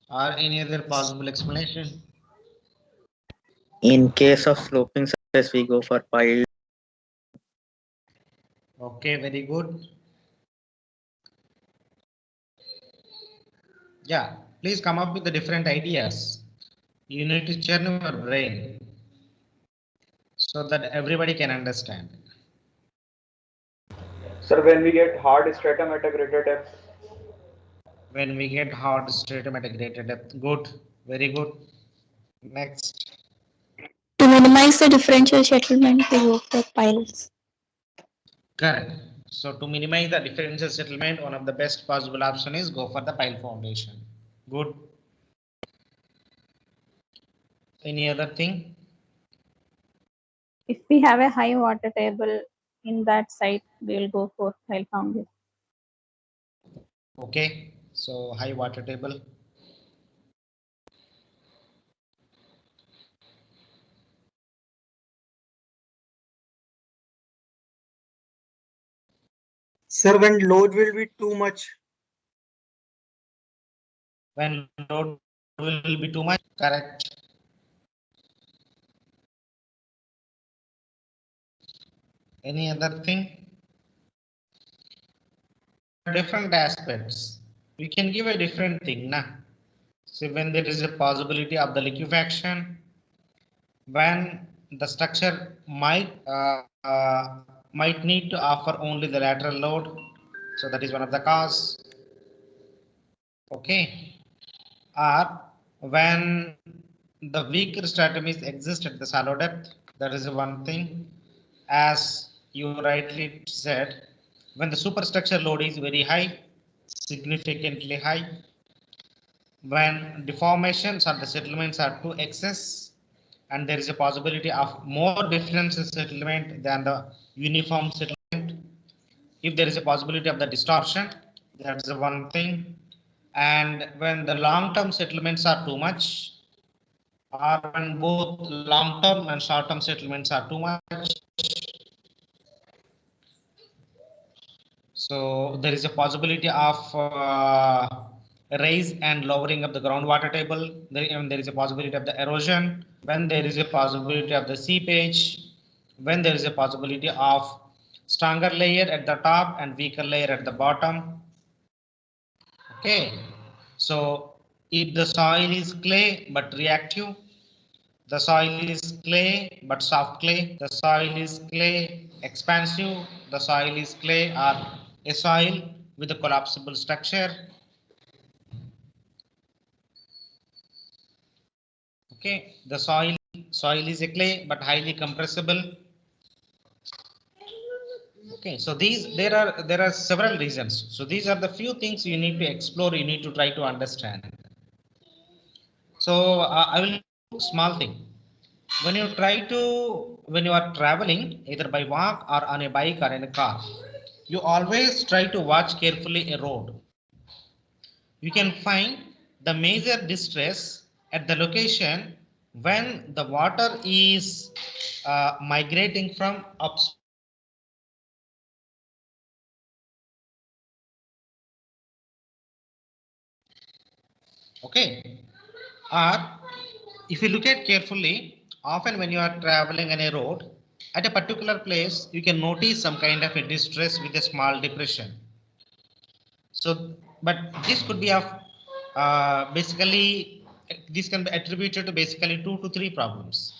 Or any other possible explanation? In case of sloping surface, we go for pile. Okay, very good. Yeah, please come up with the different ideas. You need to churn your brain so that everybody can understand. Sir, when we get hard stratum at a greater depth. When we get hard stratum at a greater depth, good, very good. Next. To minimize the differential settlement, we go for piles. Correct. So to minimize the differential settlement, one of the best possible option is go for the pile foundation. Good. Any other thing? If we have a high water table in that site, we will go for pile foundation. Okay. So high water table. Sir, when load will be too much. When load will be too much. Correct. Any other thing? Different aspects. We can give a different thing, na. So when there is a possibility of the liquefaction, when the structure might need to offer only the lateral load, so that is one of the cause. Okay, or when the weaker stratum is exist at the shallow depth, that is one thing. As you rightly said, when the superstructure load is very high, significantly high, when deformations or the settlements are too excess, and there is a possibility of more differential settlement than the uniform settlement. If there is a possibility of the distortion, that's the one thing. And when the long-term settlements are too much, or when both long-term and short-term settlements are too much, so there is a possibility of raise and lowering of the groundwater table. There is a possibility of the erosion. When there is a possibility of the seepage. When there is a possibility of stronger layer at the top and weaker layer at the bottom. Okay, so if the soil is clay but reactive, the soil is clay but soft clay, the soil is clay expansive, the soil is clay or a soil with a collapsible structure. Okay, the soil is a clay but highly compressible. Okay, so there are several reasons. So these are the few things you need to explore, you need to try to understand. So I will do small thing. When you are traveling either by walk or on a bike or in a car, you always try to watch carefully a road. You can find the major distress at the location when the water is migrating from upstream to downstream. Okay, or if you look at carefully, often when you are traveling on a road, at a particular place, you can notice some kind of a distress with a small depression. So, but this could be of basically, this can be attributed to basically 2 to 3 problems.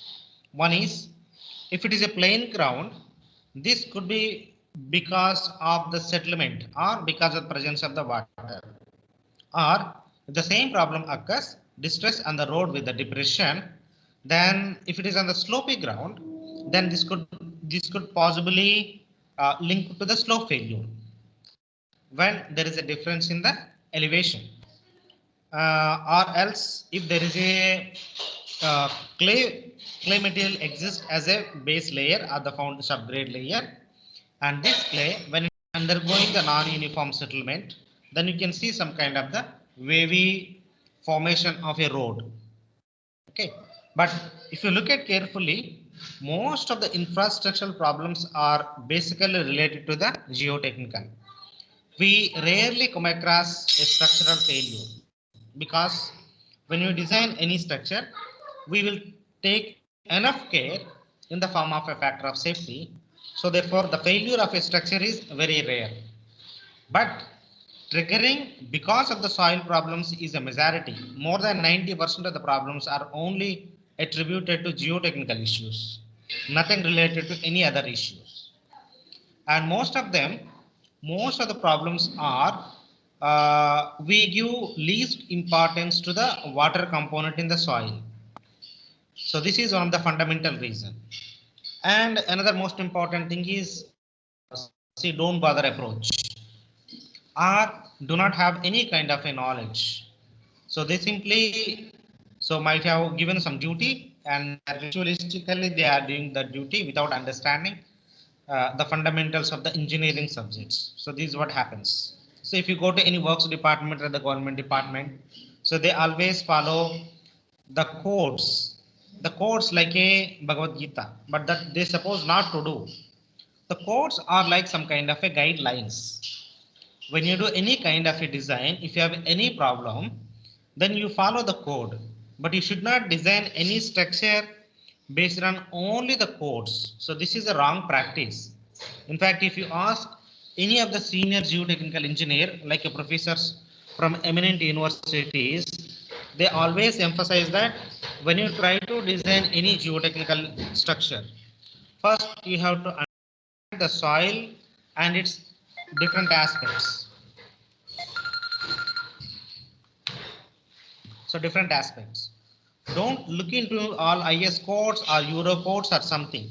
One is, if it is a plain ground, this could be because of the settlement or because of the presence of the water. Or if the same problem occurs, distress on the road with the depression, then if it is on the slopy ground, then this could possibly link to the slope failure when there is a difference in the elevation, or else if there is a uh, clay material exists as a base layer or the found subgrade layer, and this clay when it is undergoing the non-uniform settlement, then you can see some kind of the wavy formation of a road. Okay, but if you look at carefully, most of the infrastructural problems are basically related to the geotechnical. We rarely come across a structural failure because when you design any structure, we will take enough care in the form of a factor of safety. So therefore, the failure of a structure is very rare. But triggering because of the soil problems is a majority. More than 90% of the problems are only attributed to geotechnical issues, nothing related to any other issues. And most of the problems are we give least importance to the water component in the soil. So this is one of the fundamental reason. And another most important thing is see, don't bother approach or do not have any kind of a knowledge. So they simply might have given some duty and ritualistically they are doing the duty without understanding the fundamentals of the engineering subjects. So this is what happens. So if you go to any works department or the government department, so they always follow the codes like a Bhagavad Gita, but that they suppose not to do. The codes are like some kind of a guidelines. When you do any kind of a design, if you have any problem, then you follow the code, but you should not design any structure based on only the codes. So this is a wrong practice. In fact, if you ask any of the senior geotechnical engineer, like a professors from eminent universities, they always emphasize that when you try to design any geotechnical structure, first you have to understand the soil and its different aspects. So different aspects. Don't look into all IS codes or Euro codes or something.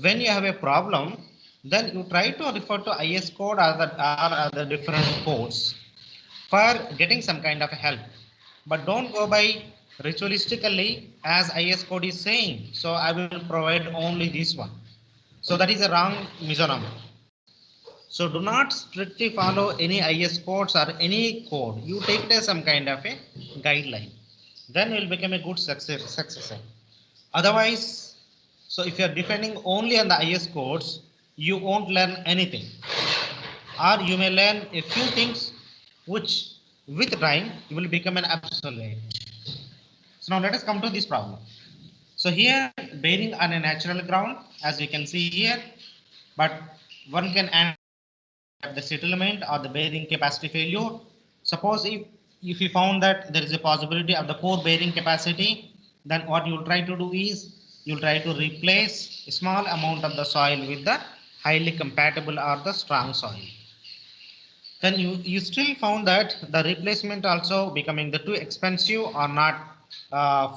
When you have a problem, then you try to refer to IS code or the different codes for getting some kind of help. But don't go by ritualistically as IS code is saying. So I will provide only this one. So that is a wrong measurement. So do not strictly follow any IS codes or any code. You take it as some kind of a guideline. Then you will become a good successor. Otherwise, so if you are depending only on the IS codes, you won't learn anything. Or you may learn a few things which with time you will become an obsolete. So now let us come to this problem. So here bearing on a natural ground, as you can see here, but one can add the settlement or the bearing capacity failure. Suppose if you found that there is a possibility of the poor bearing capacity, then what you will try to do is you will try to replace a small amount of the soil with the highly compatible or the strong soil. Then you still found that the replacement also becoming the too expensive or not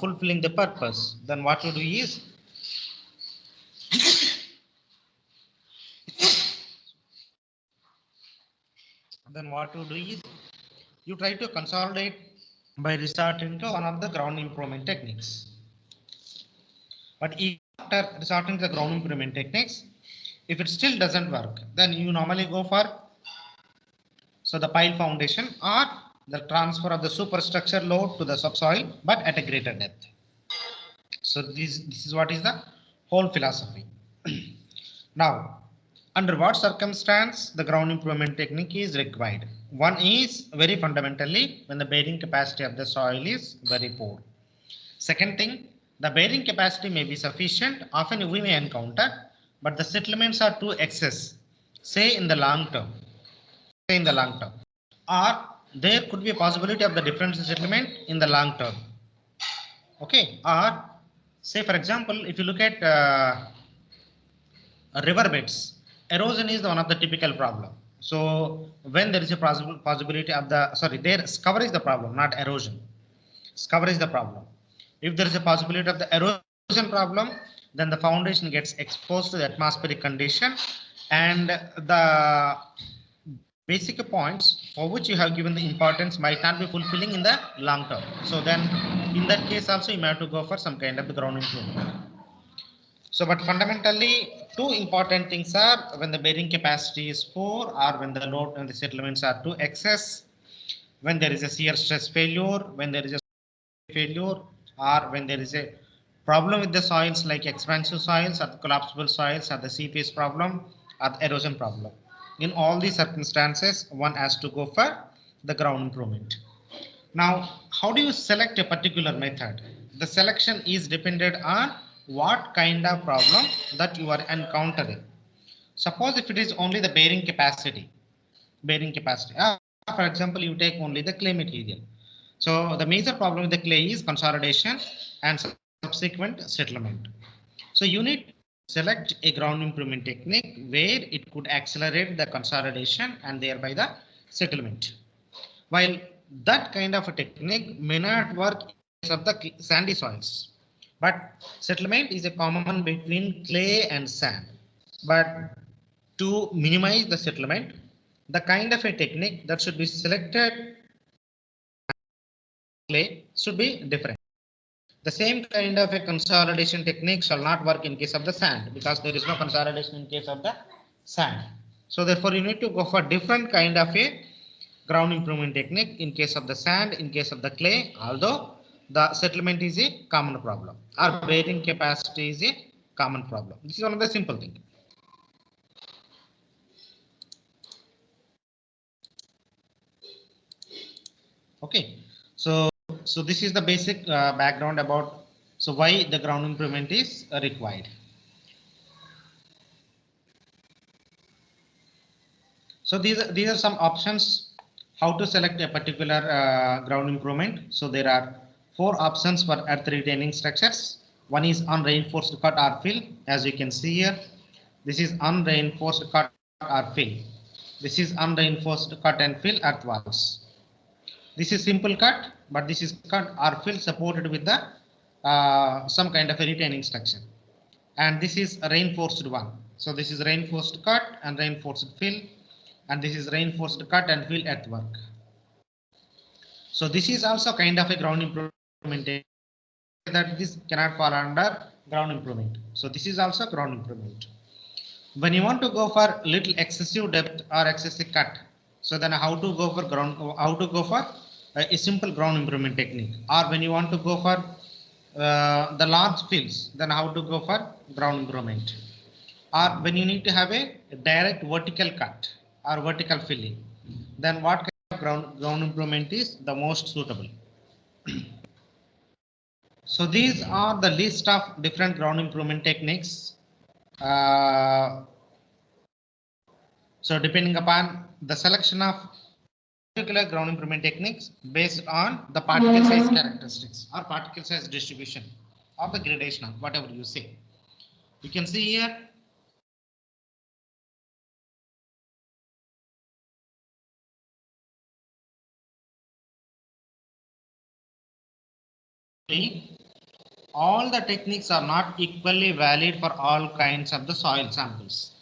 fulfilling the purpose. Then what you do is you try to consolidate by resorting to one of the ground improvement techniques. But after resorting to the ground improvement techniques, if it still doesn't work, then you normally go for the pile foundation or the transfer of the superstructure load to the subsoil, but at a greater depth. So this is what is the whole philosophy. Now, under what circumstance the ground improvement technique is required? One is very fundamentally when the bearing capacity of the soil is very poor. Second thing, the bearing capacity may be sufficient, often we may encounter, but the settlements are too excess, say in the long term, or there could be a possibility of the difference in settlement in the long term. Okay, or say for example, if you look at river beds, erosion is one of the typical problem. So when there is a possibility of the cover is the problem, not erosion. Cover is the problem. If there is a possibility of the erosion problem, then the foundation gets exposed to the atmospheric condition and the basic points for which you have given the importance might not be fulfilling in the long term. So then in that case also you may have to go for some kind of the ground improvement. So but fundamentally two important things are when the bearing capacity is poor or when the load and the settlements are too excess, when there is a shear stress failure, when there is a failure, or when there is a problem with the soils like expansive soils or the collapsible soils or the seepage problem or the erosion problem. In all these circumstances, one has to go for the ground improvement. Now, how do you select a particular method? The selection is dependent on what kind of problem that you are encountering. Suppose if it is only the bearing capacity. For example, you take only the clay material. So the major problem with the clay is consolidation and subsequent settlement. So you need to select a ground improvement technique where it could accelerate the consolidation and thereby the settlement. While that kind of a technique may not work in case of the sandy soils, but settlement is a common between clay and sand. But to minimize the settlement, the kind of a technique that should be selected clay should be different. The same kind of a consolidation technique shall not work in case of the sand because there is no consolidation in case of the sand. So therefore you need to go for different kind of a ground improvement technique in case of the sand, in case of the clay, although the settlement is a common problem or bearing capacity is a common problem. This is one of the simple thing. Okay, so this is the basic background about why the ground improvement is required. So these are some options how to select a particular ground improvement. So there are 4 options for earth retaining structures. One is unreinforced cut or fill, as you can see here. This is unreinforced cut or fill. This is unreinforced cut and fill earth walls. This is simple cut, but this is cut or fill supported with the some kind of a retaining structure. And this is a reinforced one. So this is reinforced cut and reinforced fill, and this is reinforced cut and fill earthwork. So this is also kind of a ground improvement that this cannot fall under ground improvement. So this is also ground improvement. When you want to go for little excessive depth or excessive cut, so then how to go for a simple ground improvement technique, or when you want to go for the large fills, then how to go for ground improvement, or when you need to have a direct vertical cut or vertical filling, then what kind of ground improvement is the most suitable. So these are the list of different ground improvement techniques. So depending upon the selection of particular ground improvement techniques based on the particle size characteristics or particle size distribution or the gradation, whatever you say. You can see here all the techniques are not equally valid for all kinds of the soil samples.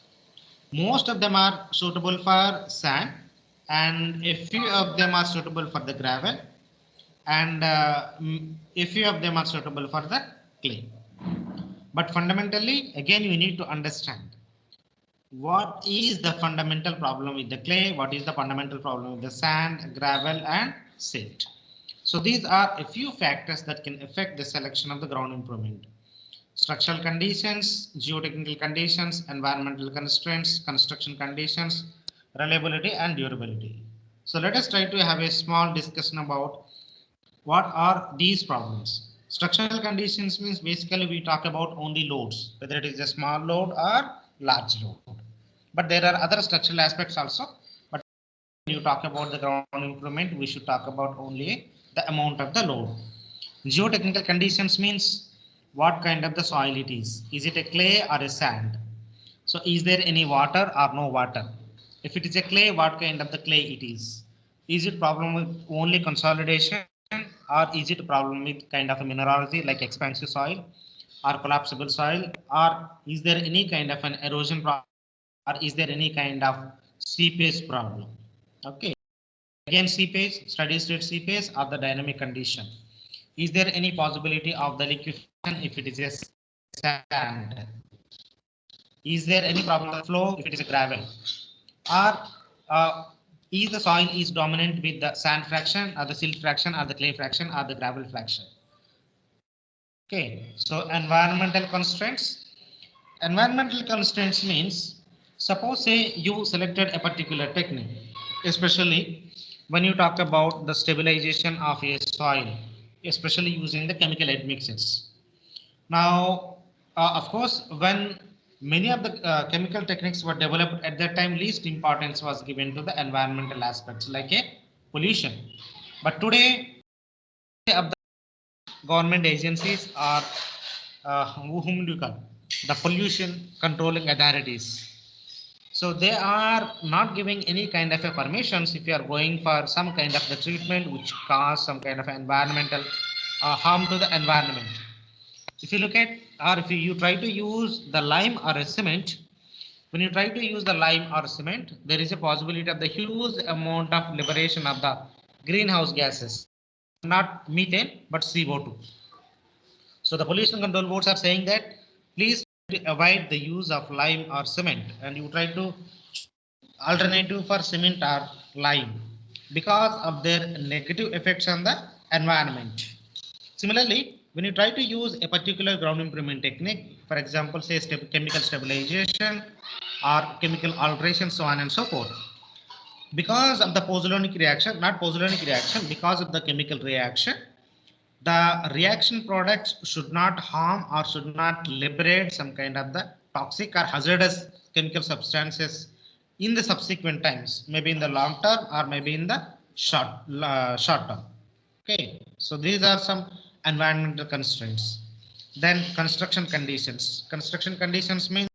Most of them are suitable for sand, and a few of them are suitable for the gravel, and a few of them are suitable for the clay. But fundamentally, again, you need to understand what is the fundamental problem with the clay, what is the fundamental problem with the sand, gravel, and silt. So these are a few factors that can affect the selection of the ground improvement. Structural conditions, geotechnical conditions, environmental constraints, construction conditions, reliability and durability. So let us try to have a small discussion about what are these problems. Structural conditions means basically we talk about only loads, whether it is a small load or large load. But there are other structural aspects also. But when you talk about the ground improvement, we should talk about only the amount of the load. Geotechnical conditions means what kind of the soil it is. Is it a clay or a sand? So is there any water or no water? If it is a clay, what kind of the clay it is? Is it problem with only consolidation, or is it a problem with kind of a mineralogy like expansive soil or collapsible soil, or is there any kind of an erosion problem, or is there any kind of seepage problem? Okay. Again, seepage, steady state seepage or the dynamic condition. Is there any possibility of the liquefaction if it is a sand? Is there any problem of flow if it is a gravel? Or is the soil is dominant with the sand fraction or the silt fraction or the clay fraction or the gravel fraction? Okay, so environmental constraints. Environmental constraints means, suppose say you selected a particular technique, especially when you talk about the stabilization of a soil, especially using the chemical admixtures. Now, of course, when many of the chemical techniques were developed at that time, least importance was given to the environmental aspects like a pollution. But today, of the government agencies are whom do you call the pollution controlling authorities. So they are not giving any kind of a permissions if you are going for some kind of the treatment which cause some kind of environmental harm to the environment. If you look at, or if you try to use the lime or a cement, when you try to use the lime or cement, there is a possibility of the huge amount of liberation of the greenhouse gases, not methane, but CO2. So the pollution control boards are saying that please avoid the use of lime or cement, and you try to alternative for cement or lime because of their negative effects on the environment. Similarly, when you try to use a particular ground improvement technique, for example, say chemical stabilization or chemical alteration, so on and so forth, because of the pozzolanic reaction, not pozzolanic reaction, because of the chemical reaction, the reaction products should not harm or should not liberate some kind of the toxic or hazardous chemical substances in the subsequent times, maybe in the long term or maybe in the short term. Okay, so these are some environmental constraints. Then construction conditions. Construction conditions means,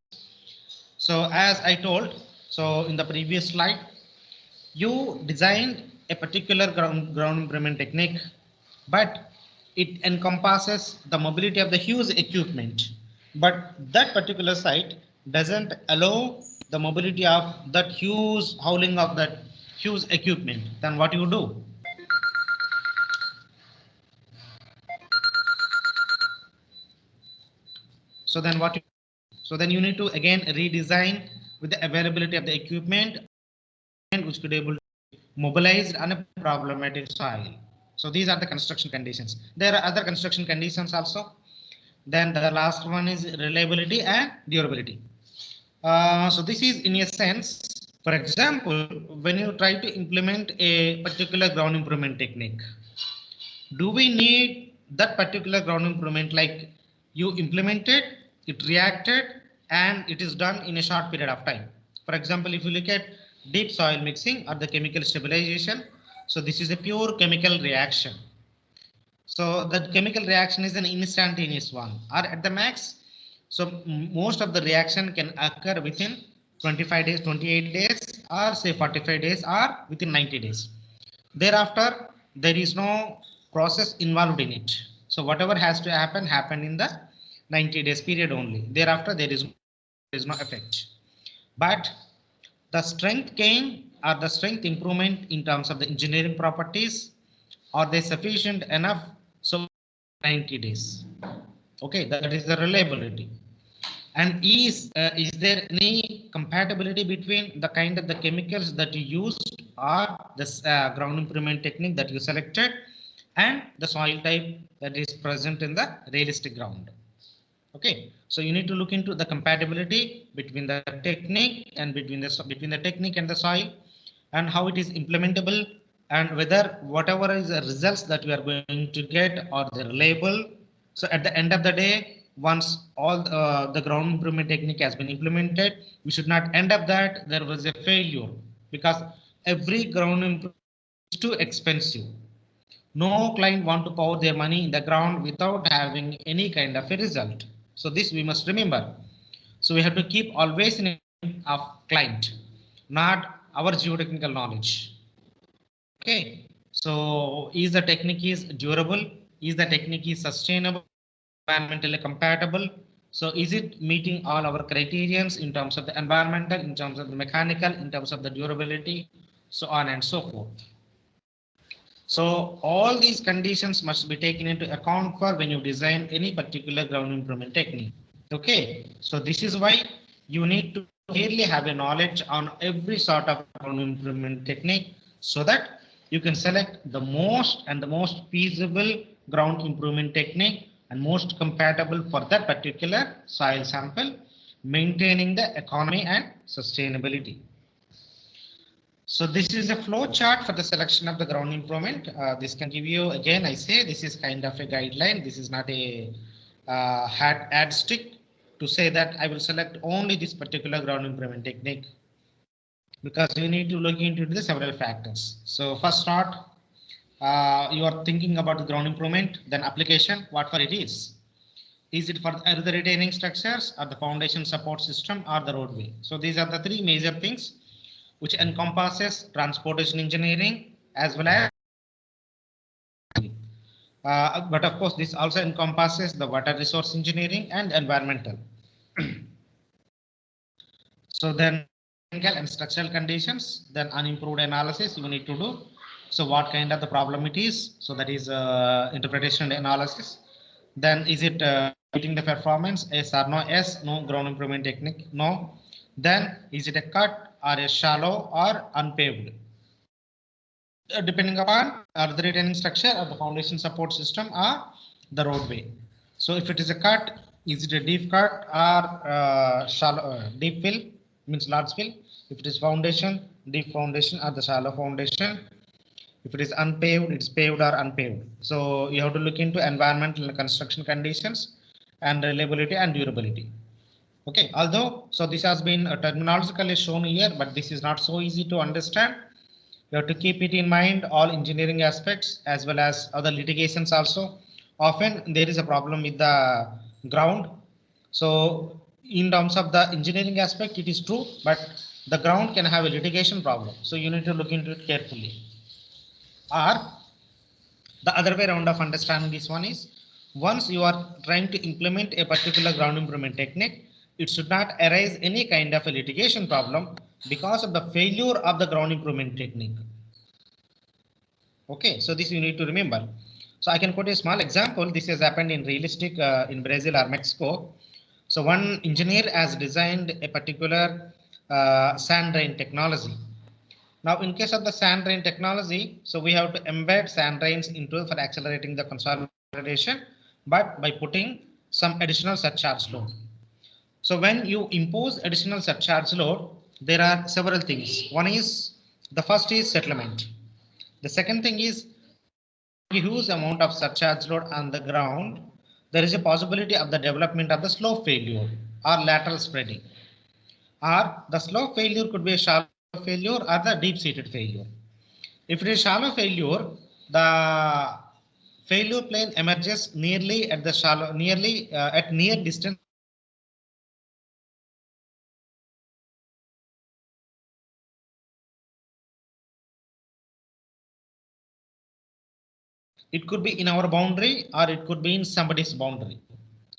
so as I told, so in the previous slide, you designed a particular ground improvement technique, but it encompasses the mobility of the huge equipment. But that particular site doesn't allow the mobility of that huge hauling of that huge equipment. Then what you do? So then what? So then you need to again redesign with the availability of the equipment which could able to mobilize on a problematic soil. So these are the construction conditions. There are other construction conditions also. Then the last one is reliability and durability. So this is in a sense, for example, when you try to implement a particular ground improvement technique, do we need that particular ground improvement like you implemented, it reacted, and it is done in a short period of time? For example, if you look at deep soil mixing or the chemical stabilization, so this is a pure chemical reaction. So the chemical reaction is an instantaneous one, or at the max. So most of the reaction can occur within 25 days, 28 days, or say 45 days, or within 90 days. Thereafter, there is no process involved in it. So whatever has to happen in the 90 days period only. Thereafter, there is no effect. But the strength gain or the strength improvement in terms of the engineering properties, are they sufficient enough? So 90 days. Okay, that is the reliability. And is there any compatibility between the kind of the chemicals that you used or this ground improvement technique that you selected and the soil type that is present in the realistic ground? Okay, so you need to look into the compatibility between the technique and between the technique and the soil, and how it is implementable, and whether whatever is the results that we are going to get are they reliable. So at the end of the day, once all the ground improvement technique has been implemented, we should not end up that there was a failure, because every ground improvement is too expensive. No client want to pour their money in the ground without having any kind of a result. So this we must remember. So we have to keep always in of client, not our geotechnical knowledge. Okay. So is the technique is durable? Is the technique is sustainable? Environmentally compatible? So is it meeting all our criterions in terms of the environmental, in terms of the mechanical, in terms of the durability, so on and so forth. So all these conditions must be taken into account for when you design any particular ground improvement technique. Okay, so this is why you need to clearly have a knowledge on every sort of ground improvement technique, so that you can select the most feasible ground improvement technique and most compatible for that particular soil sample, maintaining the economy and sustainability. So this is a flow chart for the selection of the ground improvement. This can give you, again, I say this is kind of a guideline. This is not a ad stick to say that I will select only this particular ground improvement technique, because you need to look into the several factors. So first thought, you are thinking about the ground improvement, then application, what for it is. Is it for the retaining structures or the foundation support system or the roadway? So these are the three major things which encompasses transportation engineering as well as but of course this also encompasses the water resource engineering and environmental. So then technical and structural conditions, then unimproved analysis you need to do. So what kind of the problem it is, so that is interpretation and analysis. Then is it meeting the performance, yes or no? Yes, no. Ground improvement technique, no. Then is it a cut or a shallow or unpaved? Depending upon the retaining structure or the foundation support system or the roadway. So if it is a cut, is it a deep cut or shallow deep fill, means large fill? If it is foundation, deep foundation or the shallow foundation. If it is unpaved, it's paved or unpaved. So you have to look into environmental and construction conditions and reliability and durability. Okay, although so this has been terminologically shown here, but this is not so easy to understand. You have to keep it in mind, all engineering aspects as well as other litigations also. Often there is a problem with the ground. So in terms of the engineering aspect, it is true, but the ground can have a litigation problem. So you need to look into it carefully. Or the other way around of understanding this one is, once you are trying to implement a particular ground improvement technique, it should not arise any kind of a litigation problem because of the failure of the ground improvement technique. Okay, so this you need to remember. So I can quote a small example. This has happened in realistic in Brazil or Mexico. So one engineer has designed a particular sand drain technology. Now, in case of the sand drain technology, so we have to embed sand drains into for accelerating the consolidation, but by putting some additional surcharge load. So when you impose additional surcharge load, there are several things. One is, the first is settlement. The second thing is, a huge amount of surcharge load on the ground, there is a possibility of the development of the slope failure or lateral spreading. Or the slope failure could be a shallow failure or the deep-seated failure. If it is shallow failure, the failure plane emerges nearly at the shallow, at near distance. It could be in our boundary or it could be in somebody's boundary.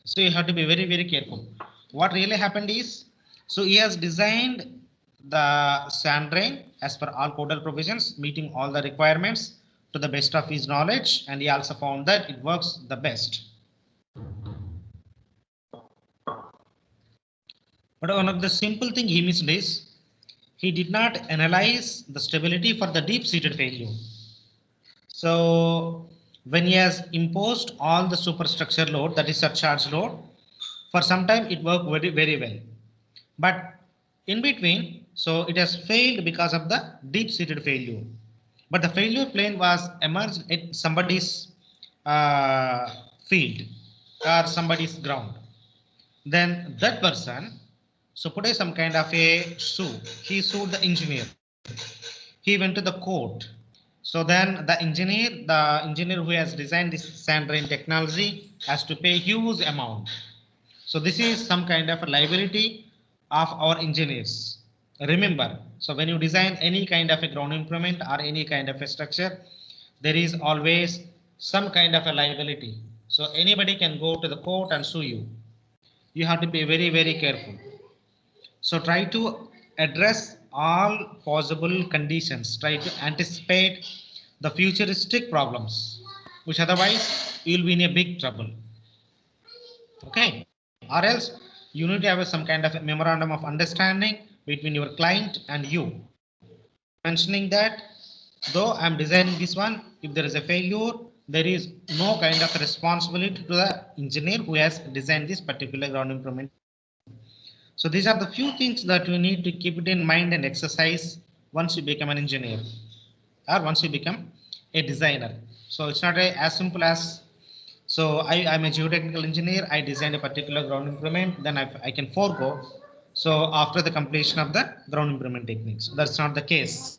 So you have to be very, very careful. What really happened is, so he has designed the sand drain as per all codal provisions, meeting all the requirements to the best of his knowledge, and he also found that it works the best. But one of the simple thing he missed is, he did not analyze the stability for the deep-seated failure. So when he has imposed all the superstructure load, that is surcharge load, for some time it worked very, very well. But in between, so it has failed because of the deep-seated failure. But the failure plane was emerged at somebody's field or somebody's ground. Then that person, so put some kind of a sue. He sued the engineer. He went to the court. So then the engineer who has designed this sand drain technology has to pay huge amount. So this is some kind of a liability of our engineers. Remember, so when you design any kind of a ground improvement or any kind of a structure, there is always some kind of a liability. So anybody can go to the court and sue you. You have to be very, very careful. So try to address all possible conditions. Try to anticipate the futuristic problems, which otherwise you will be in a big trouble. Okay, or else you need to have some kind of a memorandum of understanding between your client and you, mentioning that though I am designing this one, if there is a failure, there is no kind of responsibility to the engineer who has designed this particular ground improvement. So these are the few things that you need to keep it in mind and exercise once you become an engineer or once you become a designer. So it's not as simple as, so I'm a geotechnical engineer, I designed a particular ground improvement, then I can forego. So after the completion of the ground improvement techniques, that's not the case.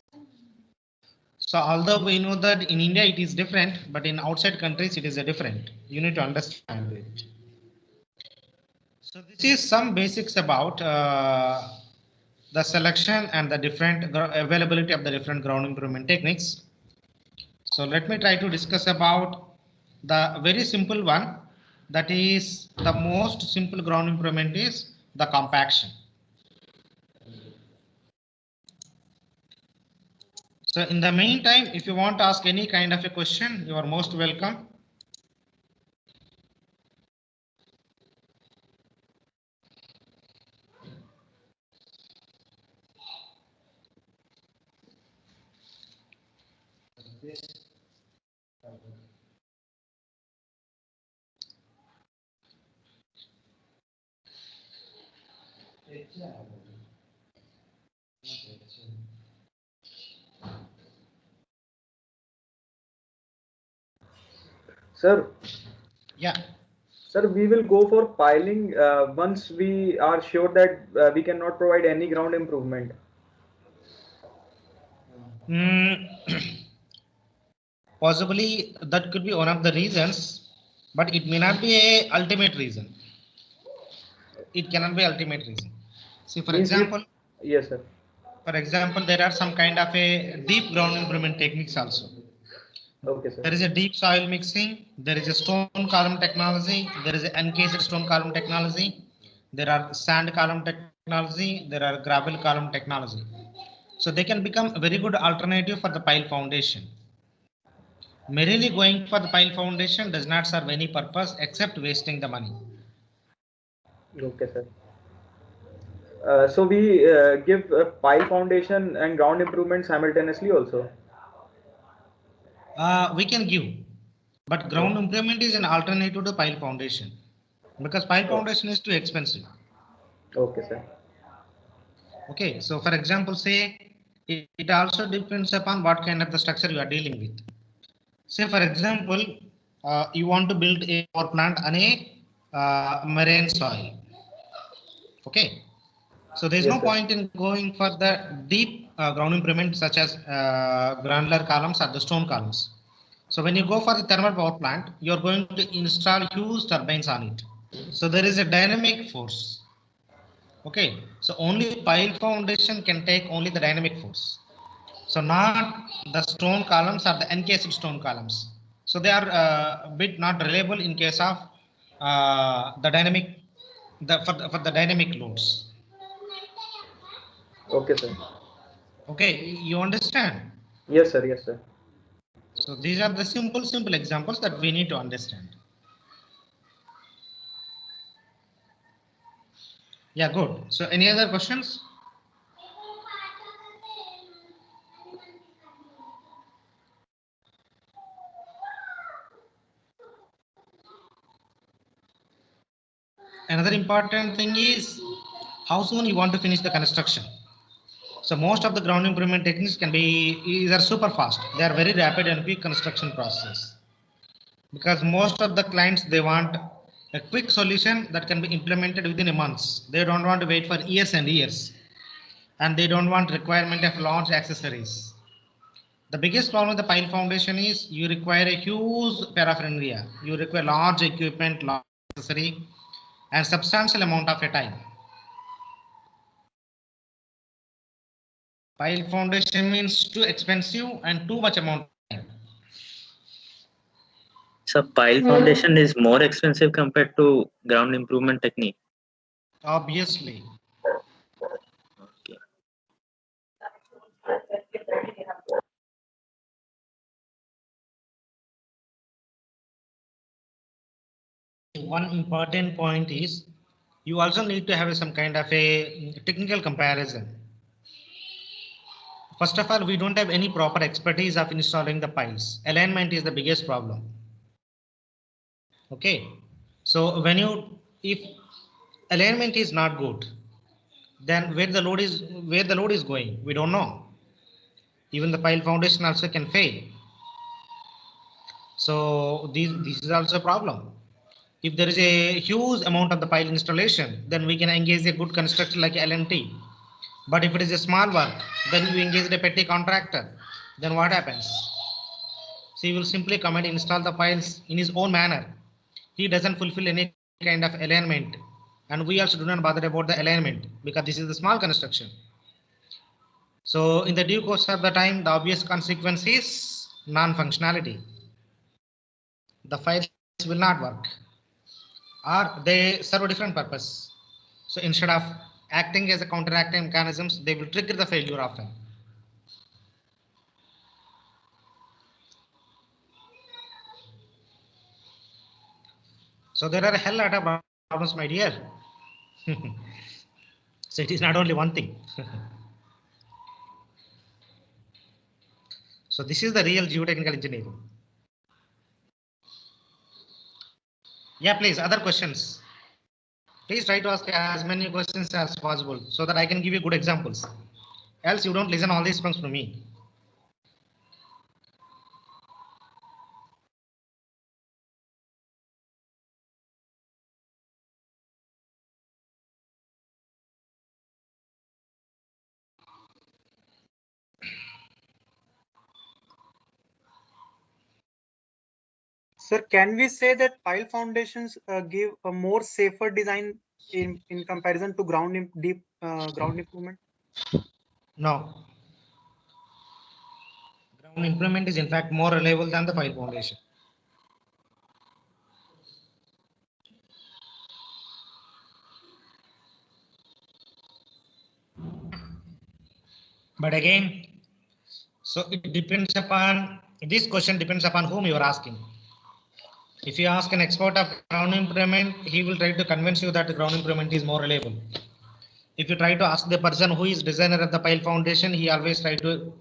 So although we know that in India it is different, but in outside countries it is a different. You need to understand it. So this is some basics about the selection and the different availability of the different ground improvement techniques. So let me try to discuss about the very simple one, that is the most simple ground improvement is the compaction. So in the meantime, if you want to ask any kind of a question, you are most welcome. Sir, Yeah. sir, we will go for piling once we are sure that we cannot provide any ground improvement. Possibly that could be one of the reasons, but it may not be a ultimate reason. It cannot be ultimate reason. See, for Means example, yes, sir. there are some kind of a deep ground improvement techniques also. Okay, sir. There is a deep soil mixing, there is a stone column technology, there is an encased stone column technology, there are sand column technology, there are gravel column technology. So they can become a very good alternative for the pile foundation. Merely going for the pile foundation does not serve any purpose except wasting the money. Okay, sir. So we give pile foundation and ground improvement simultaneously also. We can give, but ground improvement is an alternative to pile foundation because pile Oh, foundation is too expensive. okay, sir. Okay, so for example, say it also depends upon what kind of the structure you are dealing with. Say for example, you want to build a power plant on a marine soil. Okay, so there is Yes, no sir. point in going for the deep ground improvement such as granular columns or the stone columns. So when you go for the thermal power plant, you are going to install huge turbines on it. So there is a dynamic force. Okay, so only pile foundation can take only the dynamic force. So not the stone columns or the encased stone columns. So they are a bit not reliable in case of the dynamic, for the dynamic loads. Okay, sir. Okay, you understand? Yes, sir. Yes, sir. So these are the simple examples that we need to understand. Yeah, good. So any other questions? Another important thing is how soon you want to finish the construction. So most of the ground improvement techniques can be either super fast. They are very rapid and quick construction process because most of the clients, they want a quick solution that can be implemented within a month. They don't want to wait for years and years, and they don't want requirement of large accessories. The biggest problem with the pile foundation is you require a huge paraphernalia. You require large equipment, large accessory, and substantial amount of a time. Pile foundation means too expensive and too much amount of time. So pile foundation is more expensive compared to ground improvement technique. Obviously. Okay. One important point is you also need to have some kind of a technical comparison. First of all, we don't have any proper expertise of installing the piles. Alignment is the biggest problem. Okay, so if alignment is not good, then where the load is going, we don't know. Even the pile foundation also can fail. So this is also a problem. If there is a huge amount of the pile installation, then we can engage a good constructor like L&T. But if it is a small work, then you engage a petty contractor. Then what happens? So he will simply come and install the piles in his own manner. He doesn't fulfill any kind of alignment. And we also do not bother about the alignment because this is the small construction. So in the due course of the time, the obvious consequence is non-functionality. The files will not work, or they serve a different purpose. So instead of acting as a counteracting mechanisms, they will trigger the failure often. So there are a hell lot of problems, my dear. So it is not only one thing. So this is the real geotechnical engineering. Yeah, please, other questions. Please try to ask as many questions as possible so that I can give you good examples. Else you don't listen all these things from me. Sir, can we say that pile foundations give a more safer design in comparison to ground improvement? No. Ground improvement is in fact more reliable than the pile foundation. But again, so it depends upon, this question depends upon whom you are asking. If you ask an expert of ground improvement, he will try to convince you that the ground improvement is more reliable. If you try to ask the person who is designer of the pile foundation, he always try to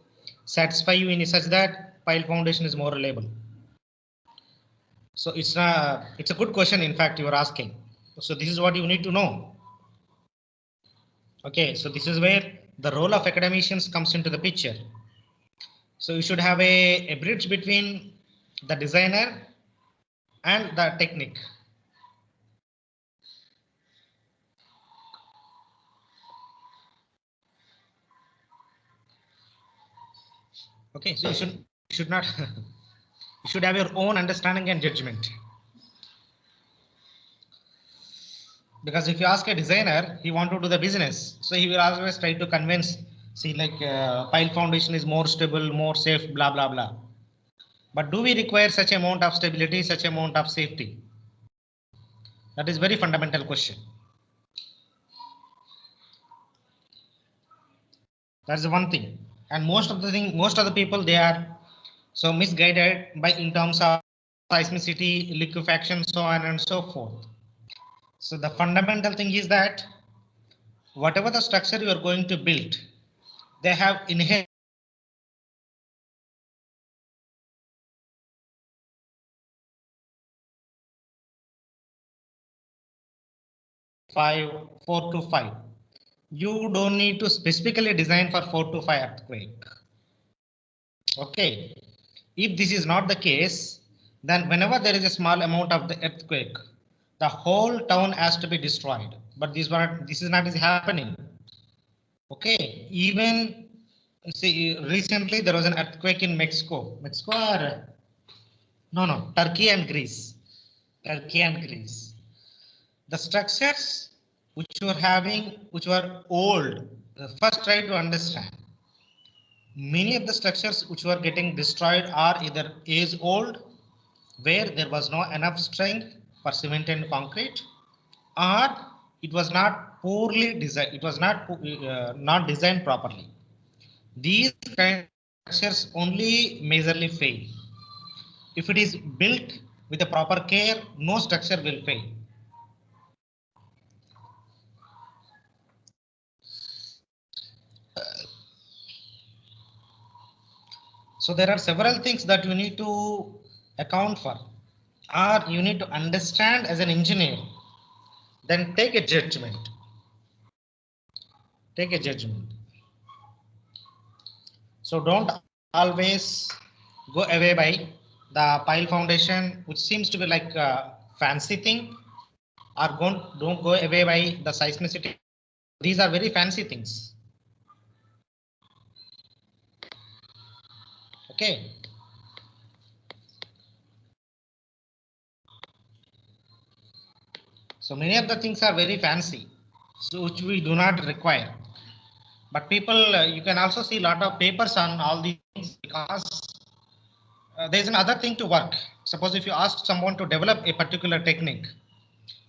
satisfy you in such that pile foundation is more reliable. So it's a good question. In fact, you are asking. So this is what you need to know. Okay, so this is where the role of academicians comes into the picture. So you should have a bridge between the designer and the technique. Okay, so you should not you should have your own understanding and judgment. Because if you ask a designer, he want to do the business, so he will always try to convince, see, like pile foundation is more stable, more safe, blah blah blah. But do we require such amount of stability, such amount of safety? That is very fundamental question. That's the one thing. And most of the people, they are so misguided by in terms of seismicity, liquefaction, so on and so forth. So the fundamental thing is that whatever the structure you are going to build, they have inherent 4 to 5. You don't need to specifically design for 4 to 5 earthquake. Okay. If this is not the case, then whenever there is a small amount of the earthquake, the whole town has to be destroyed. But this is not happening. Okay. Even see, recently there was an earthquake in Mexico. No, Turkey and Greece. Turkey and Greece. The structures which were old, first try to understand. Many of the structures which were getting destroyed are either age old, where there was no enough strength for cement and concrete, or it was not poorly designed. It was not designed properly. These kind of structures only majorly fail. If it is built with the proper care, no structure will fail. So there are several things that you need to account for, or you need to understand as an engineer. Then take a judgment. Take a judgment. So don't always go away by the pile foundation, which seems to be like a fancy thing, or don't go away by the seismicity. These are very fancy things. Okay. So many of the things are very fancy, so which we do not require. But people, you can also see a lot of papers on all these things because there's another thing to work. Suppose if you ask someone to develop a particular technique,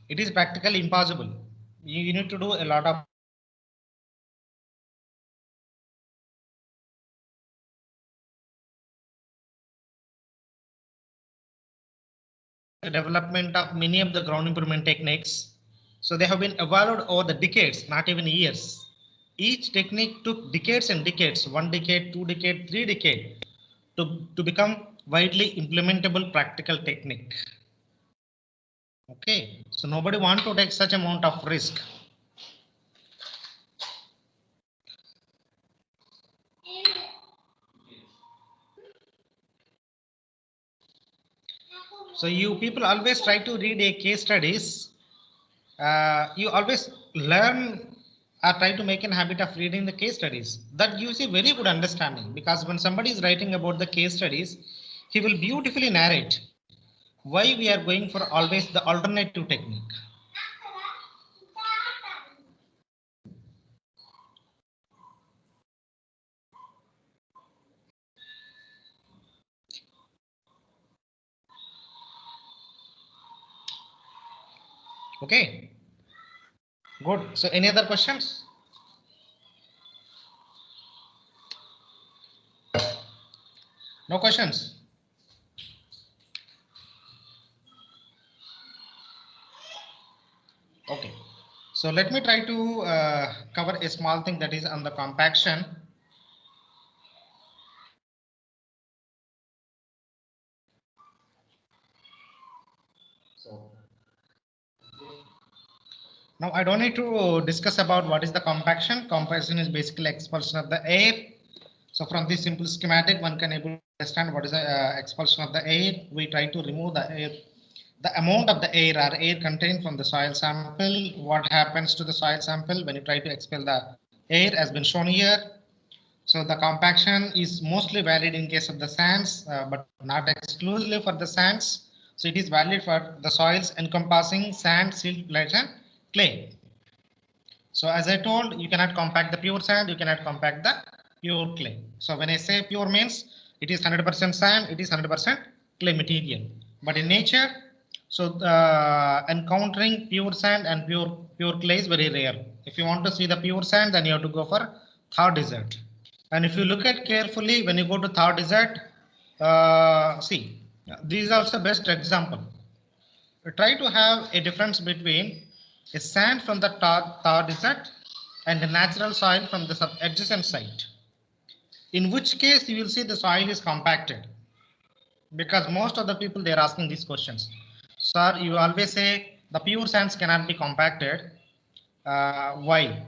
it is practically impossible. You need to do a lot of development of many of the ground improvement techniques. So they have been evolved over the decades, not even years. Each technique took decades and decades, 1 decade, 2 decade, 3 decade to become widely implementable practical technique. Okay, so nobody want to take such amount of risk. So you people always try to read a case studies. You always learn or try to make a habit of reading the case studies. That gives you very good understanding, because when somebody is writing about the case studies, he will beautifully narrate why we are going for always the alternative technique. Okay, good. So any other questions? No questions? Okay, so let me try to cover a small thing, that is on the compaction. Now I don't need to discuss about what is the compaction. Compaction is basically expulsion of the air. So from this simple schematic, one can able to understand what is the expulsion of the air. We try to remove the air, the amount of the air or air contained from the soil sample. What happens to the soil sample when you try to expel the air has been shown here. So the compaction is mostly valid in case of the sands, but not exclusively for the sands. So it is valid for the soils encompassing sand, silt, ledge, and clay. So as I told, you cannot compact the pure sand, you cannot compact the pure clay. So when I say pure means it is 100% sand, it is 100% clay material. But in nature, so encountering pure sand and pure clay is very rare. If you want to see the pure sand, then you have to go for Thar Desert. And if you look at carefully, when you go to Thar Desert, see, this is also best example. Try to have a difference between a sand from the Thar Desert and the natural soil from the adjacent site. In which case you will see the soil is compacted, because most of the people they are asking these questions. Sir, you always say the pure sands cannot be compacted. Why?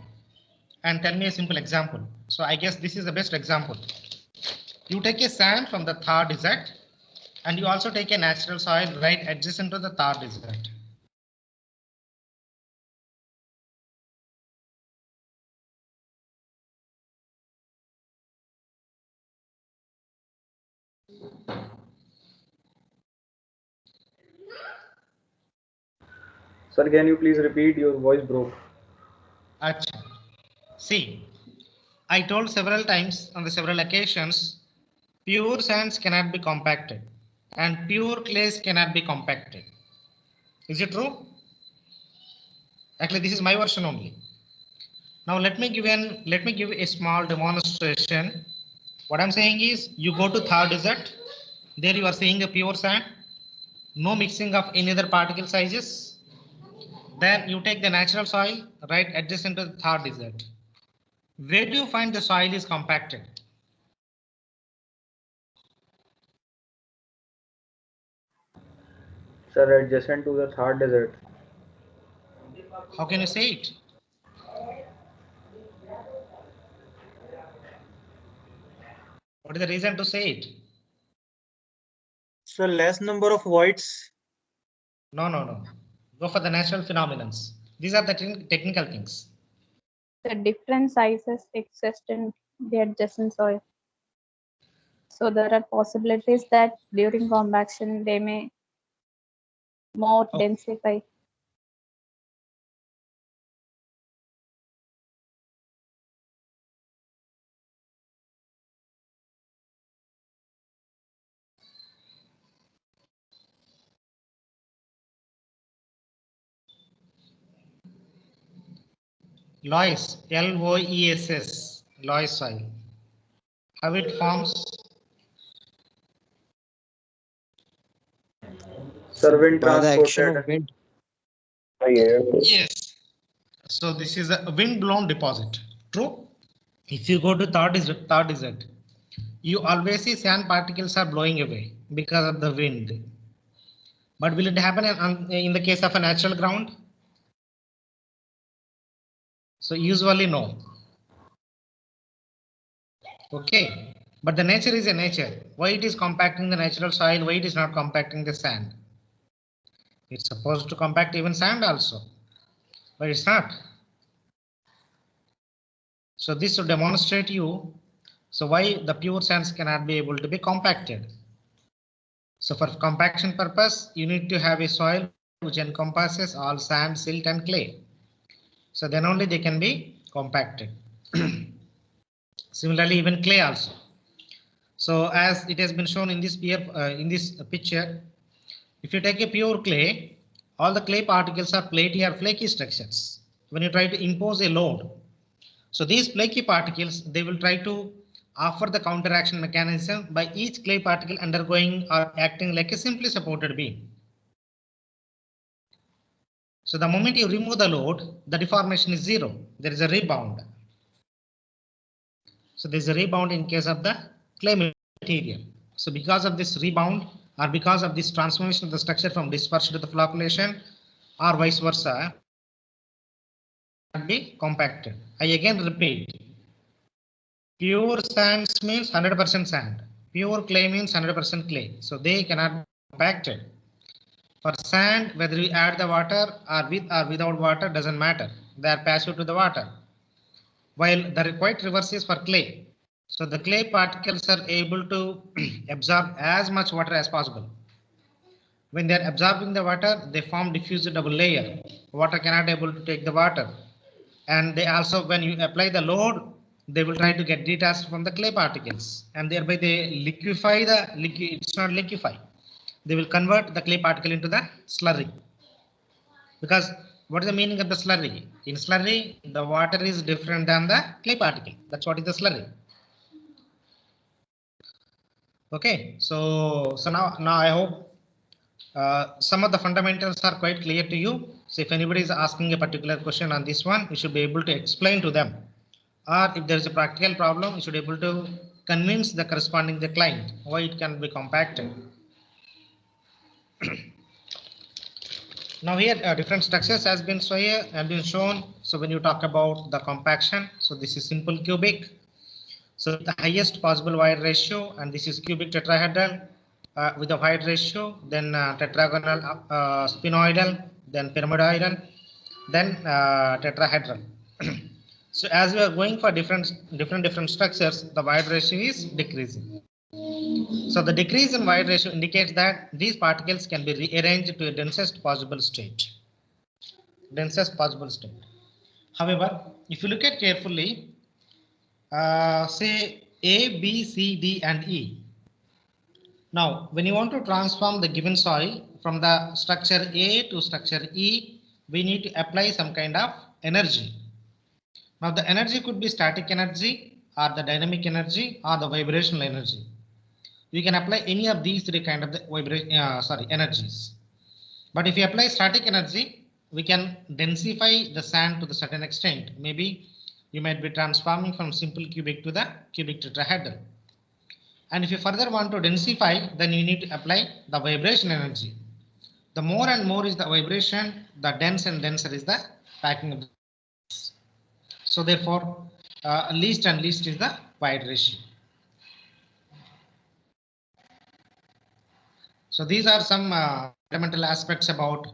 And tell me a simple example. So I guess this is the best example. You take a sand from the Thar Desert and you also take a natural soil right adjacent to the Thar Desert. Sir, can you please repeat? Your voice broke. Achha. See, I told several times on the several occasions, pure sands cannot be compacted and pure clays cannot be compacted. Is it true? Actually, this is my version only. Now let me give a small demonstration. What I'm saying is, you go to Thar Desert, there you are seeing a pure sand, no mixing of any other particle sizes. Then you take the natural soil right adjacent to the Thar Desert. Where do you find the soil is compacted? Sir, adjacent to the Thar Desert. How can you say it? What is the reason to say it? So less number of voids. No. Go for the natural phenomena. These are the technical things. The different sizes exist in the adjacent soil. So there are possibilities that during compaction they may more Oh. densify. Loess, Loess, loess soil. How it forms? Sir, wind By the action transported. of wind. Yes. So this is a wind blown deposit. True. If you go to third desert, you always see sand particles are blowing away because of the wind. But will it happen in the case of a natural ground? So usually no. Okay. But the nature is a nature. Why it is compacting the natural soil? Why it is not compacting the sand? It's supposed to compact even sand also, but it's not. So this will demonstrate you. So why the pure sands cannot be able to be compacted. So for compaction purpose, you need to have a soil which encompasses all sand, silt and clay. So then only they can be compacted. Similarly, even clay also. So as it has been shown in this picture, if you take a pure clay, all the clay particles are platy or flaky structures. When you try to impose a load, so these flaky particles, they will try to offer the counteraction mechanism by each clay particle undergoing or acting like a simply supported beam. So the moment you remove the load, the deformation is zero. There is a rebound. So there is a rebound in case of the clay material. So because of this rebound or because of this transformation of the structure from dispersion to the flocculation or vice versa, be compacted. I again repeat. Pure sands means 100% sand. Pure clay means 100% clay. So they cannot be compacted. For sand, whether you add the water or with or without water doesn't matter. They are passive to the water. While the quite reverse is for clay. So the clay particles are able to absorb as much water as possible. When they are absorbing the water, they form diffused double layer. Water cannot able to take the water. And they also, when you apply the load, they will try to get detached from the clay particles and thereby they liquefy the liquid. It's not liquefy. They will convert the clay particle into the slurry. Because what is the meaning of the slurry? In slurry, the water is different than the clay particle. That's what is the slurry. Okay, so now I hope some of the fundamentals are quite clear to you. So if anybody is asking a particular question on this one, we should be able to explain to them. Or if there is a practical problem, you should be able to convince the corresponding the client why it can be compacted. Now here different structures has been shown. So when you talk about the compaction, so this is simple cubic. So the highest possible wide ratio, and this is cubic tetrahedral with a wide ratio, then tetragonal sphenoidal, then pyramidal, then tetrahedral. So as we are going for different structures, the wide ratio is decreasing. So the decrease in wide ratio indicates that these particles can be rearranged to a densest possible state. However, if you look at carefully, say A, B, C, D, and E. Now, when you want to transform the given soil from the structure A to structure E, we need to apply some kind of energy. Now, the energy could be static energy or the dynamic energy or the vibrational energy. You can apply any of these three kind of the energies. But if you apply static energy, we can densify the sand to the certain extent. Maybe you might be transforming from simple cubic to the cubic tetrahedral. And if you further want to densify, then you need to apply the vibration energy. The more and more is the vibration, the dense and denser is the packing of the. So therefore, least and least is the wide ratio. So these are some fundamental aspects about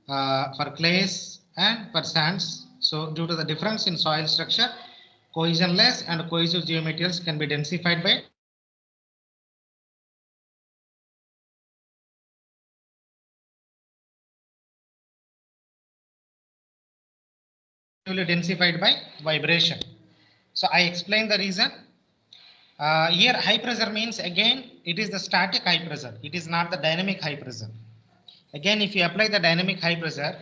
for clays and for sands. So due to the difference in soil structure, cohesionless and cohesive geomaterials can be densified by densified by vibration. So I explained the reason. Here high pressure means again it is the static high pressure. It is not the dynamic high pressure. Again, if you apply the dynamic high pressure,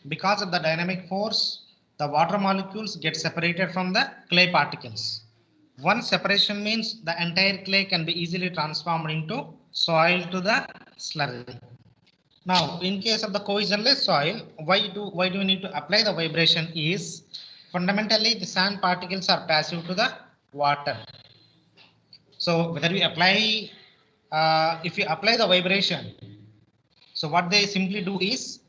because of the dynamic force, the water molecules get separated from the clay particles. One separation means the entire clay can be easily transformed into soil to the slurry. Now, in case of the cohesionless soil, why do we need to apply the vibration is fundamentally the sand particles are passive to the water. So whether we apply, if you apply the vibration, so what they simply do is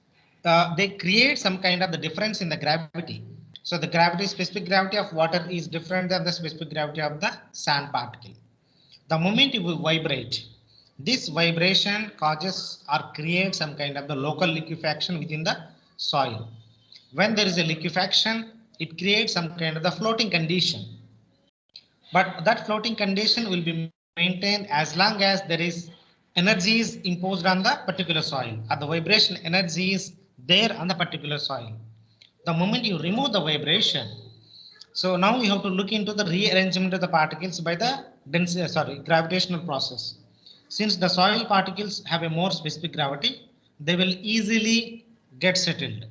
they create some kind of the difference in the gravity. So the specific gravity of water is different than the specific gravity of the sand particle. The moment you vibrate, this vibration causes or creates some kind of the local liquefaction within the soil. When there is a liquefaction, it creates some kind of the floating condition. But that floating condition will be maintained as long as there is energy is imposed on the particular soil, or the vibration energy is there on the particular soil. The moment you remove the vibration, so now you have to look into the rearrangement of the particles by the gravitational process. Since the soil particles have a more specific gravity, they will easily get settled.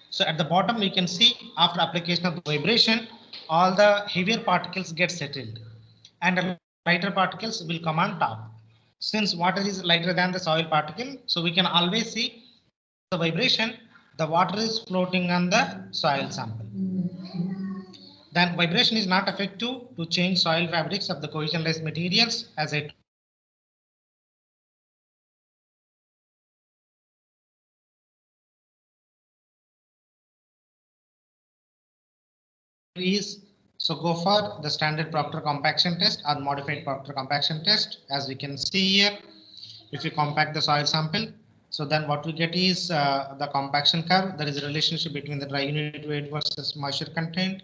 So at the bottom, we can see after application of the vibration, all the heavier particles get settled and the lighter particles will come on top. Since water is lighter than the soil particle, so we can always see the vibration, the water is floating on the soil sample. Then vibration is not effective to change soil fabrics of the cohesionless materials as I is. So go for the standard Proctor compaction test or modified Proctor compaction test. As we can see here, if you compact the soil sample, so then what we get is the compaction curve. There is a relationship between the dry unit weight versus moisture content.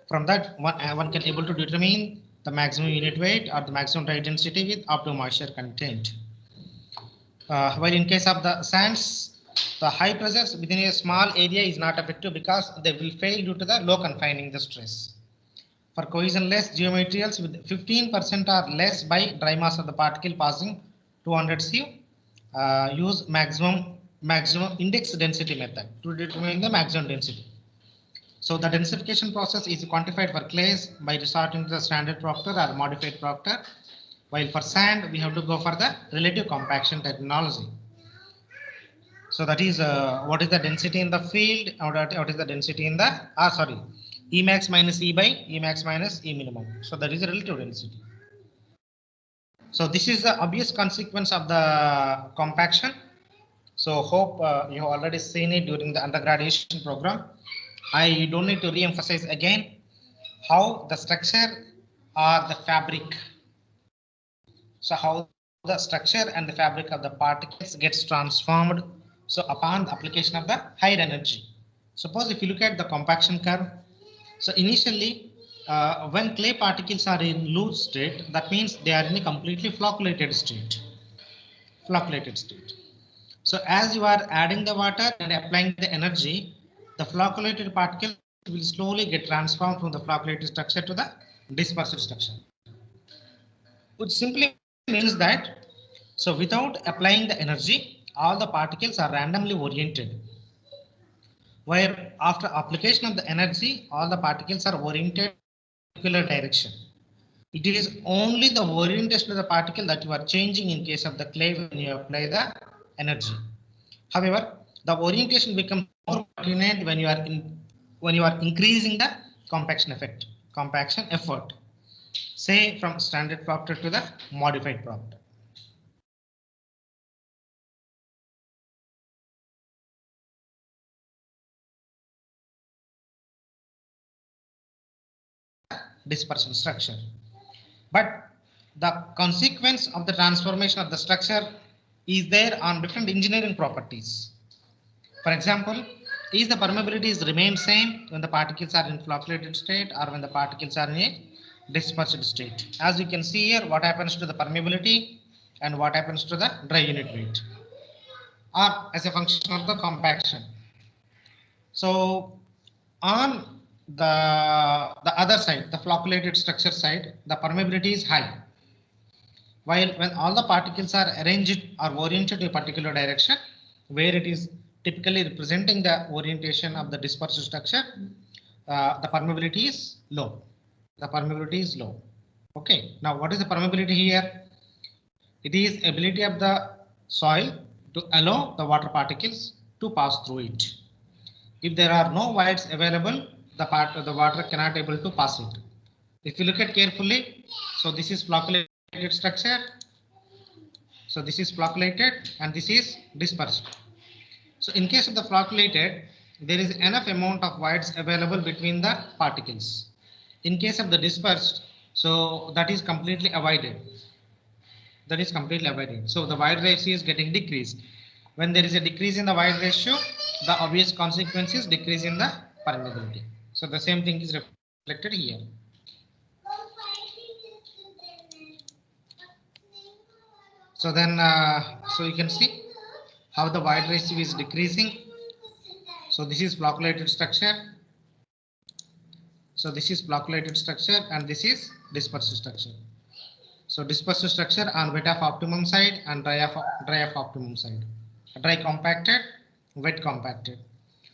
From that, one can able to determine the maximum unit weight or the maximum dry density with optimum moisture content. While in case of the sands, the high pressures within a small area is not effective because they will fail due to the low confining the stress. For cohesionless geomaterials with 15% or less by dry mass of the particle passing 200 C, use maximum index density method to determine the maximum density. So the densification process is quantified for clays by resorting to the standard Proctor or modified Proctor. While for sand, we have to go for the relative compaction terminology. So that is what is the density in the field, or what is the density in the, E max minus E by E max minus E minimum. So that is a relative density. So this is the obvious consequence of the compaction. So hope you have already seen it during the undergraduation program. I don't need to re-emphasize again how the structure or the fabric. So how the structure and the fabric of the particles gets transformed. So upon the application of the higher energy. Suppose if you look at the compaction curve. So initially, when clay particles are in loose state, that means they are in a completely flocculated state. So as you are adding the water and applying the energy, the flocculated particle will slowly get transformed from the flocculated structure to the dispersed structure. Which simply means that, so without applying the energy, all the particles are randomly oriented. Where after application of the energy, all the particles are oriented in a particular direction. It is only the orientation of the particle that you are changing in case of the clay when you apply the energy. However, the orientation becomes more pertinent when you are increasing the compaction effort. Say from standard Proctor to the modified Proctor. Dispersion structure. But the consequence of the transformation of the structure is there on different engineering properties. For example, is the permeability is remain same when the particles are in flocculated state or when the particles are in a dispersed state. As you can see here, what happens to the permeability and what happens to the dry unit weight, or as a function of the compaction. So on the other side, the flocculated structure side, the permeability is high. While when all the particles are arranged or oriented to a particular direction, where it is typically representing the orientation of the dispersed structure, the permeability is low. The permeability is low. Okay. Now, what is the permeability here? It is ability of the soil to allow the water particles to pass through it. If there are no voids available, the water cannot able to pass it. If you look at carefully, so this is flocculated structure. So this is flocculated and this is dispersed. So in case of the flocculated, there is enough amount of voids available between the particles. In case of the dispersed, so that is completely avoided. That is completely avoided. So the void ratio is getting decreased. When there is a decrease in the void ratio, the obvious consequence is decrease in the permeability. So the same thing is reflected here. So then, so you can see how the void ratio is decreasing. So this is flocculated structure. So this is flocculated structure and this is dispersed structure. So dispersed structure on wet of optimum side and dry of optimum side. Dry compacted, wet compacted.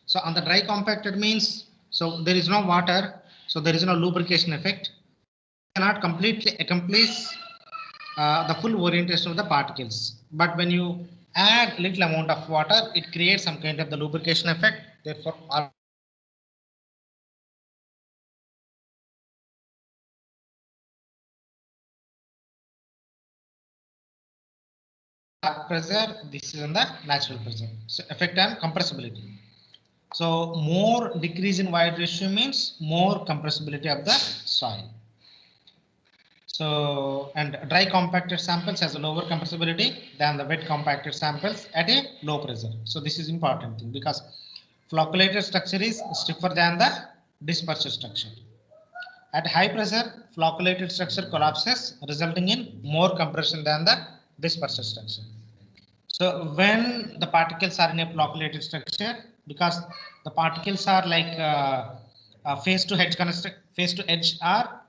So on the dry compacted means, so there is no water, so there is no lubrication effect. Cannot completely accomplish the full orientation of the particles. But when you add little amount of water, it creates some kind of the lubrication effect. Therefore, pressure, this is on the natural pressure. So effect on compressibility. So more decrease in void ratio means more compressibility of the soil. So, and dry compacted samples has a lower compressibility than the wet compacted samples at a low pressure. So this is important thing because flocculated structure is stiffer than the dispersed structure. At high pressure, flocculated structure collapses, resulting in more compression than the dispersed structure. So when the particles are in a flocculated structure, because the particles are like face to edge construct, face to edge, or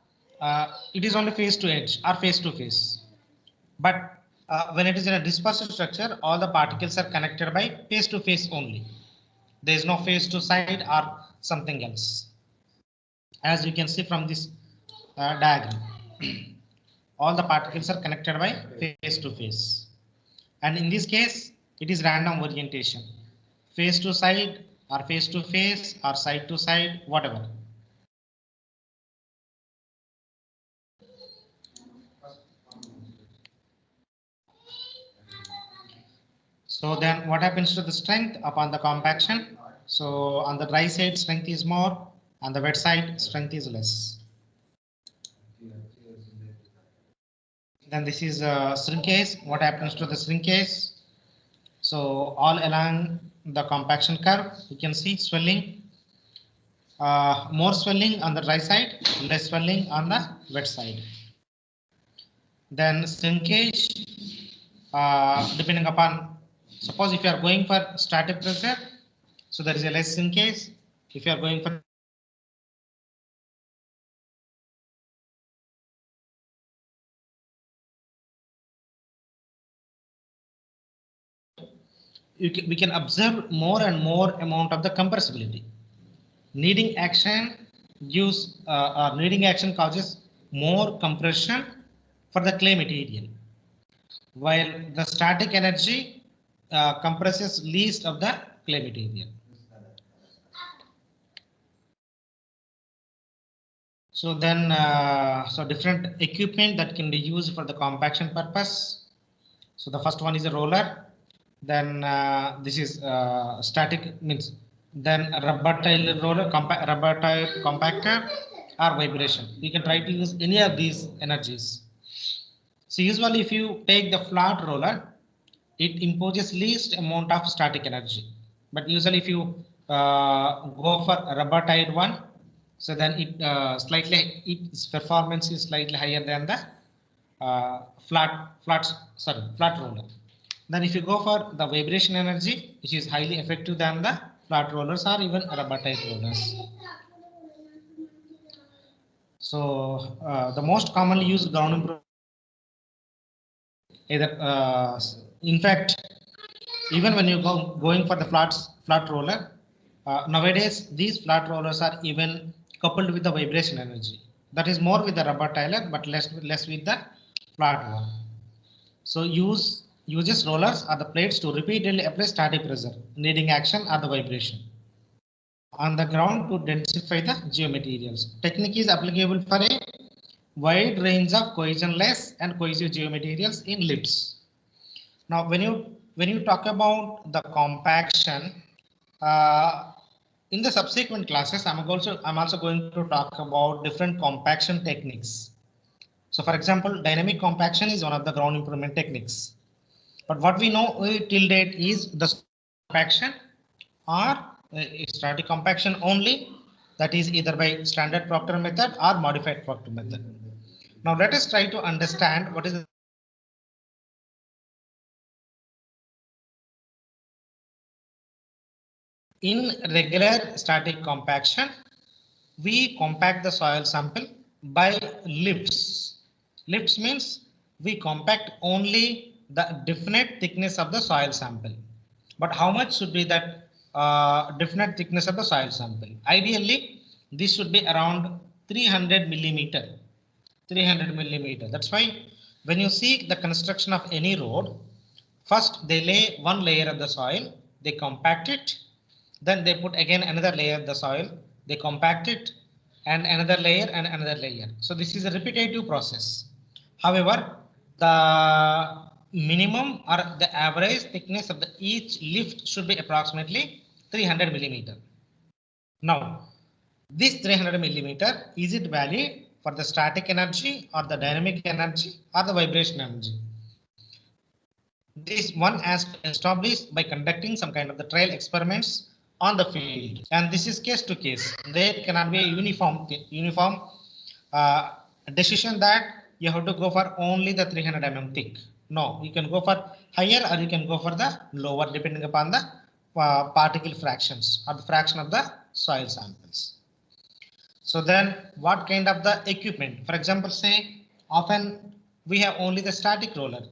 it is only face to edge or face to face. But when it is in a dispersed structure, all the particles are connected by face to face only. There is no face to side or something else. As you can see from this diagram, all the particles are connected by face to face. And in this case, it is random orientation, face to side or face to face or side to side, whatever. So then what happens to the strength upon the compaction? So on the dry side, strength is more, on the wet side, strength is less. Then this is shrinkage. What happens to the shrinkage? So all along the compaction curve, you can see swelling, more swelling on the dry side, less swelling on the wet side. Then shrinkage, depending upon, suppose if you are going for static pressure, so there is a less shrinkage. If you are going for we can observe more and more amount of the compressibility. Needing action gives needing action causes more compression for the clay material, while the static energy compresses least of the clay material. So then, so different equipment that can be used for the compaction purpose. So the first one is a roller. Then this is static, means then rubber tile roller, rubber tile compactor, or vibration. You can try to use any of these energies. So usually if you take the flat roller, it imposes least amount of static energy. But usually if you go for a rubber tied one, so then it its performance is slightly higher than the flat roller. Then if you go for the vibration energy, which is highly effective than the flat rollers or even rubber tied rollers. So the most commonly used ground improvement either in fact, even when you going for the flat roller, nowadays these flat rollers are even coupled with the vibration energy. That is more with the rubber tire, but less with the flat one. So uses rollers are the plates to repeatedly apply static pressure, needing action or the vibration on the ground to densify the geomaterials. Technique is applicable for a wide range of cohesionless and cohesive geomaterials in lifts. Now, when you talk about the compaction, in the subsequent classes, I'm also going to talk about different compaction techniques. So, for example, dynamic compaction is one of the ground improvement techniques. But what we know till date is the compaction or static compaction only, that is either by standard Proctor method or modified Proctor method. Now, let us try to understand what is the in regular static compaction, we compact the soil sample by lifts. Lifts means we compact only the definite thickness of the soil sample. But how much should be that definite thickness of the soil sample? Ideally, this should be around 300 millimeter. 300 millimeter. That's why when you see the construction of any road, first they lay one layer of the soil, they compact it, then they put again another layer of the soil, they compact it, and another layer and another layer. So this is a repetitive process. However, the minimum or the average thickness of each lift should be approximately 300 millimeter. Now, this 300 millimeter, is it valid for the static energy or the dynamic energy or the vibration energy? This one has established by conducting some kind of the trial experiments on the field, and this is case to case. There cannot be a uniform decision that you have to go for only the 300 mm thick. No, you can go for higher or you can go for the lower depending upon the particle fractions or the fraction of the soil samples. So then what kind of the equipment? For example, say often we have only the static roller,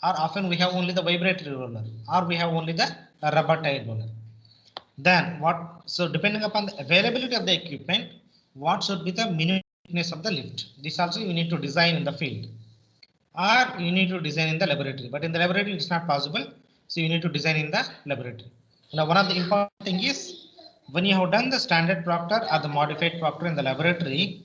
or often we have only the vibratory roller, or we have only the rubber tire roller. Then what? So depending upon the availability of the equipment, what should be the minimum thickness of the lift? This also you need to design in the field, or you need to design in the laboratory. But in the laboratory it's not possible, so you need to design in the laboratory. Now one of the important thing is, when you have done the standard Proctor or the modified Proctor in the laboratory,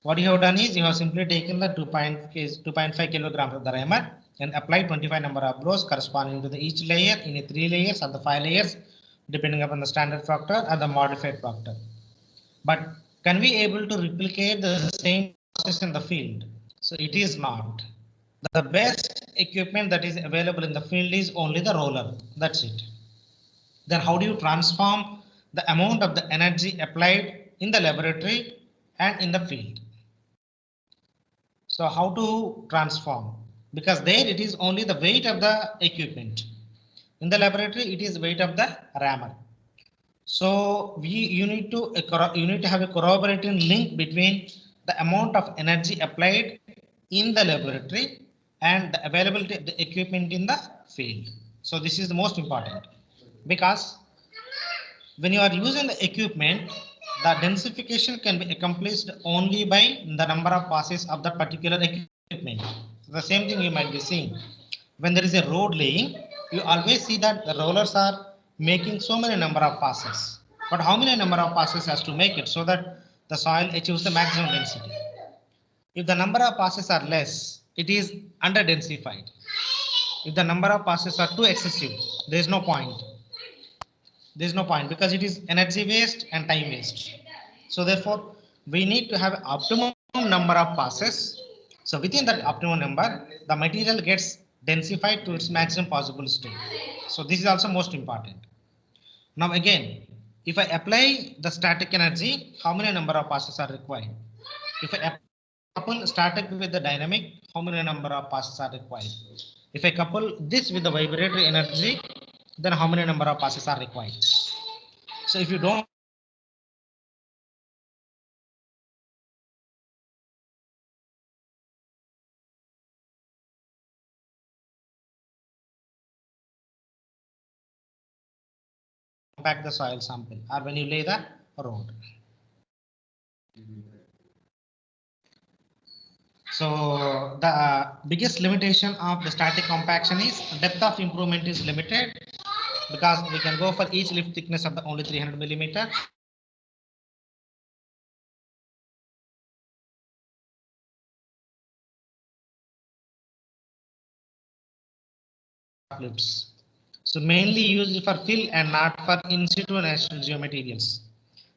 what you have done is you have simply taken the 2.5 kilograms of the rammer and applied 25 number of blows corresponding to the each layer in a 3 layers or the 5 layers, depending upon the standard Proctor or the modified Proctor. But can we able to replicate the same process in the field? So it is not. The best equipment that is available in the field is only the roller. That's it. Then how do you transform the amount of the energy applied in the laboratory and in the field? So how to transform? Because there it is only the weight of the equipment. In the laboratory, it is weight of the rammer. So you need to have a corroborating link between the amount of energy applied in the laboratory and the availability of the equipment in the field. So this is the most important, because when you are using the equipment, the densification can be accomplished only by the number of passes of that particular equipment. The same thing you might be seeing when there is a road laying, you always see that the rollers are making so many number of passes. But how many number of passes has to make it so that the soil achieves the maximum density? If the number of passes are less, it is under densified. If the number of passes are too excessive, there is no point. There is no point, because it is energy waste and time waste. So therefore, we need to have optimum number of passes. So within that optimum number, the material gets densified to its maximum possible state. So this is also most important. Now again, if I apply the static energy, how many number of passes are required? If I couple static with the dynamic, how many number of passes are required? If I couple this with the vibratory energy, then how many number of passes are required? So if you don't compact the soil sample or when you lay the road. So the biggest limitation of the static compaction is depth of improvement is limited because we can go for each lift thickness of the only 300 millimeter. Lifts. So mainly used for fill and not for in situ natural geomaterials.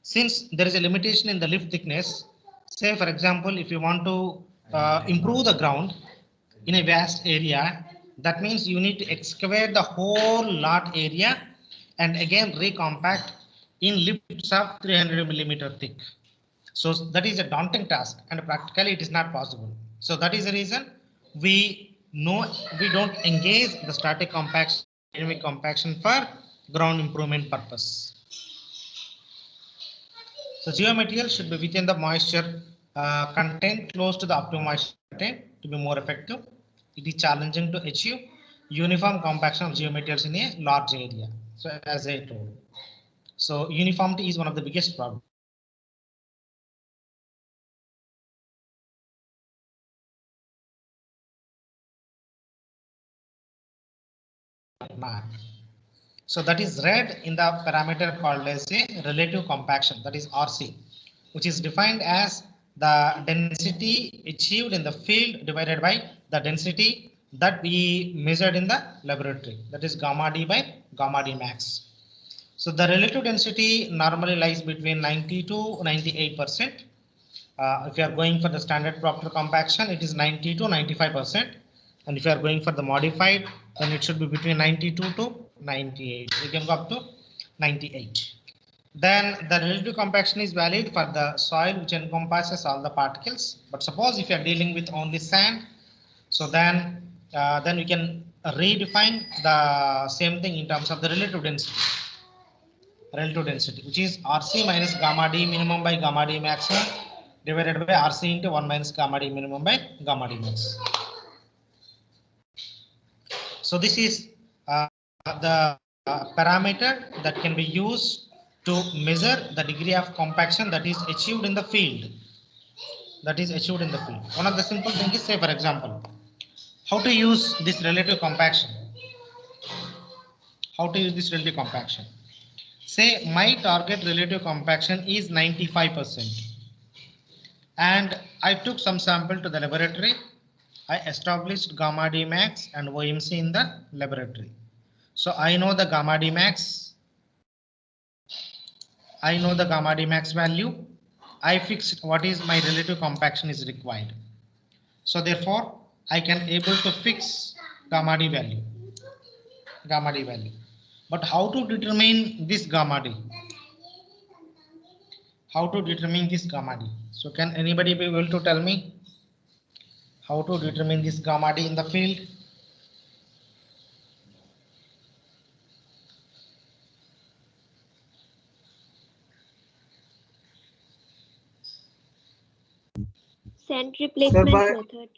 Since there is a limitation in the lift thickness, say for example, if you want to improve the ground in a vast area, that means you need to excavate the whole lot area and again recompact in lifts of 300 millimeter thick. So that is a daunting task and practically it is not possible. So that is the reason we don't engage the static compaction, dynamic compaction for ground improvement purpose. So geomaterial should be within the moisture content close to the optimum moisture content to be more effective. It is challenging to achieve uniform compaction of geomaterials in a large area. So as I told, so uniformity is one of the biggest problems. So that is read in the parameter called as a relative compaction, that is RC, which is defined as the density achieved in the field divided by the density that we measured in the laboratory, that is gamma D by gamma D max. So the relative density normally lies between 90 to 98%. If you are going for the standard Proctor compaction, it is 90 to 95%. And if you are going for the modified, then it should be between 92 to 98. We can go up to 98. Then the relative compaction is valid for the soil which encompasses all the particles. But suppose if you are dealing with only sand, so then we can redefine the same thing in terms of the relative density. Relative density, which is RC minus gamma D minimum by gamma D maximum divided by RC into 1 minus gamma D minimum by gamma D max. So this is the parameter that can be used to measure the degree of compaction that is achieved in the field. That is achieved in the field. One of the simple things is, say for example, how to use this relative compaction. How to use this relative compaction. Say my target relative compaction is 95%. And I took some sample to the laboratory. I established gamma D max and OMC in the laboratory. So I know the gamma D max. I know the gamma D max value. I fixed what is my relative compaction is required. So therefore, I can able to fix gamma D value. Gamma D value. But how to determine this gamma D? How to determine this gamma D? So can anybody be able to tell me how to determine this gamma D in the field? Sand replacement method.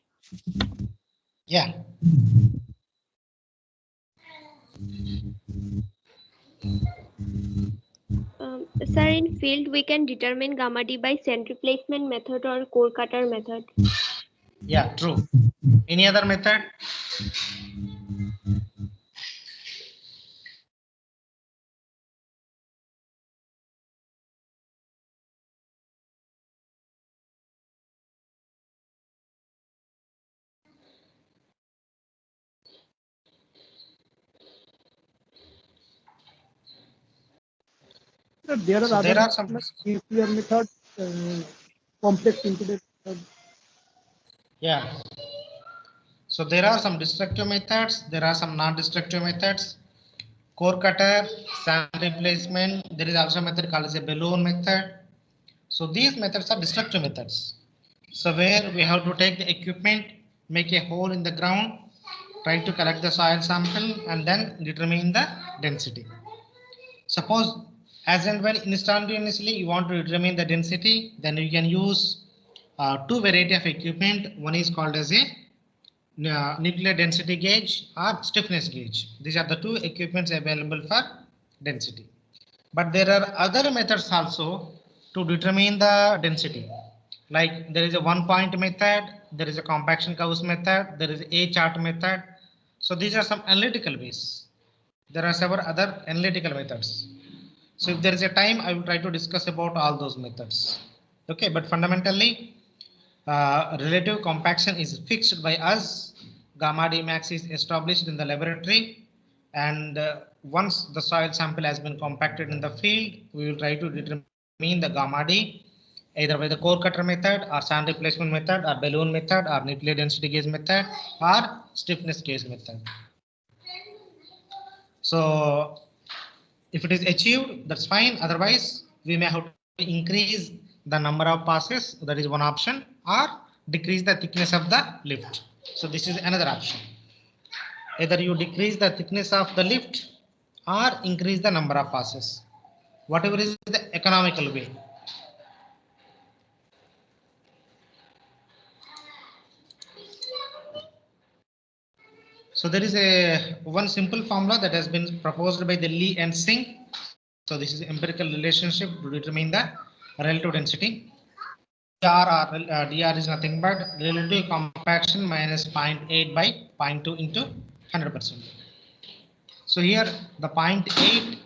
Yeah. Sir, in field we can determine gamma D by sand replacement method or core cutter method. Yeah, true. Any other method? There are So other there are some. nuclear methods, complex impedance method. Yeah. So there are some destructive methods, there are some non-destructive methods. Core cutter, sand replacement, there is also a method called as a balloon method. So these methods are destructive methods. So where we have to take the equipment, make a hole in the ground, try to collect the soil sample and then determine the density. Suppose as and when instantaneously you want to determine the density, then you can use two variety of equipment. One is called as a nuclear density gauge or stiffness gauge. These are the two equipments available for density. But there are other methods also to determine the density. Like there is a 1-point method, there is a compaction curves method, there is a chart method. So these are some analytical ways. There are several other analytical methods. So if there is a time, I will try to discuss about all those methods. Okay, but fundamentally, relative compaction is fixed by us. Gamma D max is established in the laboratory, and once the soil sample has been compacted in the field, we will try to determine the gamma D either by the core cutter method or sand replacement method or balloon method or nuclear density gauge method or stiffness gauge method. So if it is achieved, that's fine. Otherwise, we may have to increase the number of passes. That is one option, or decrease the thickness of the lift. So this is another option. Either you decrease the thickness of the lift or increase the number of passes. Whatever is the economical way. So there is a one simple formula that has been proposed by the Lee and Singh. So this is empirical relationship to determine the relative density. DR is nothing but relative compaction minus 0.8 by 0.2 into 100%. So here the 0.8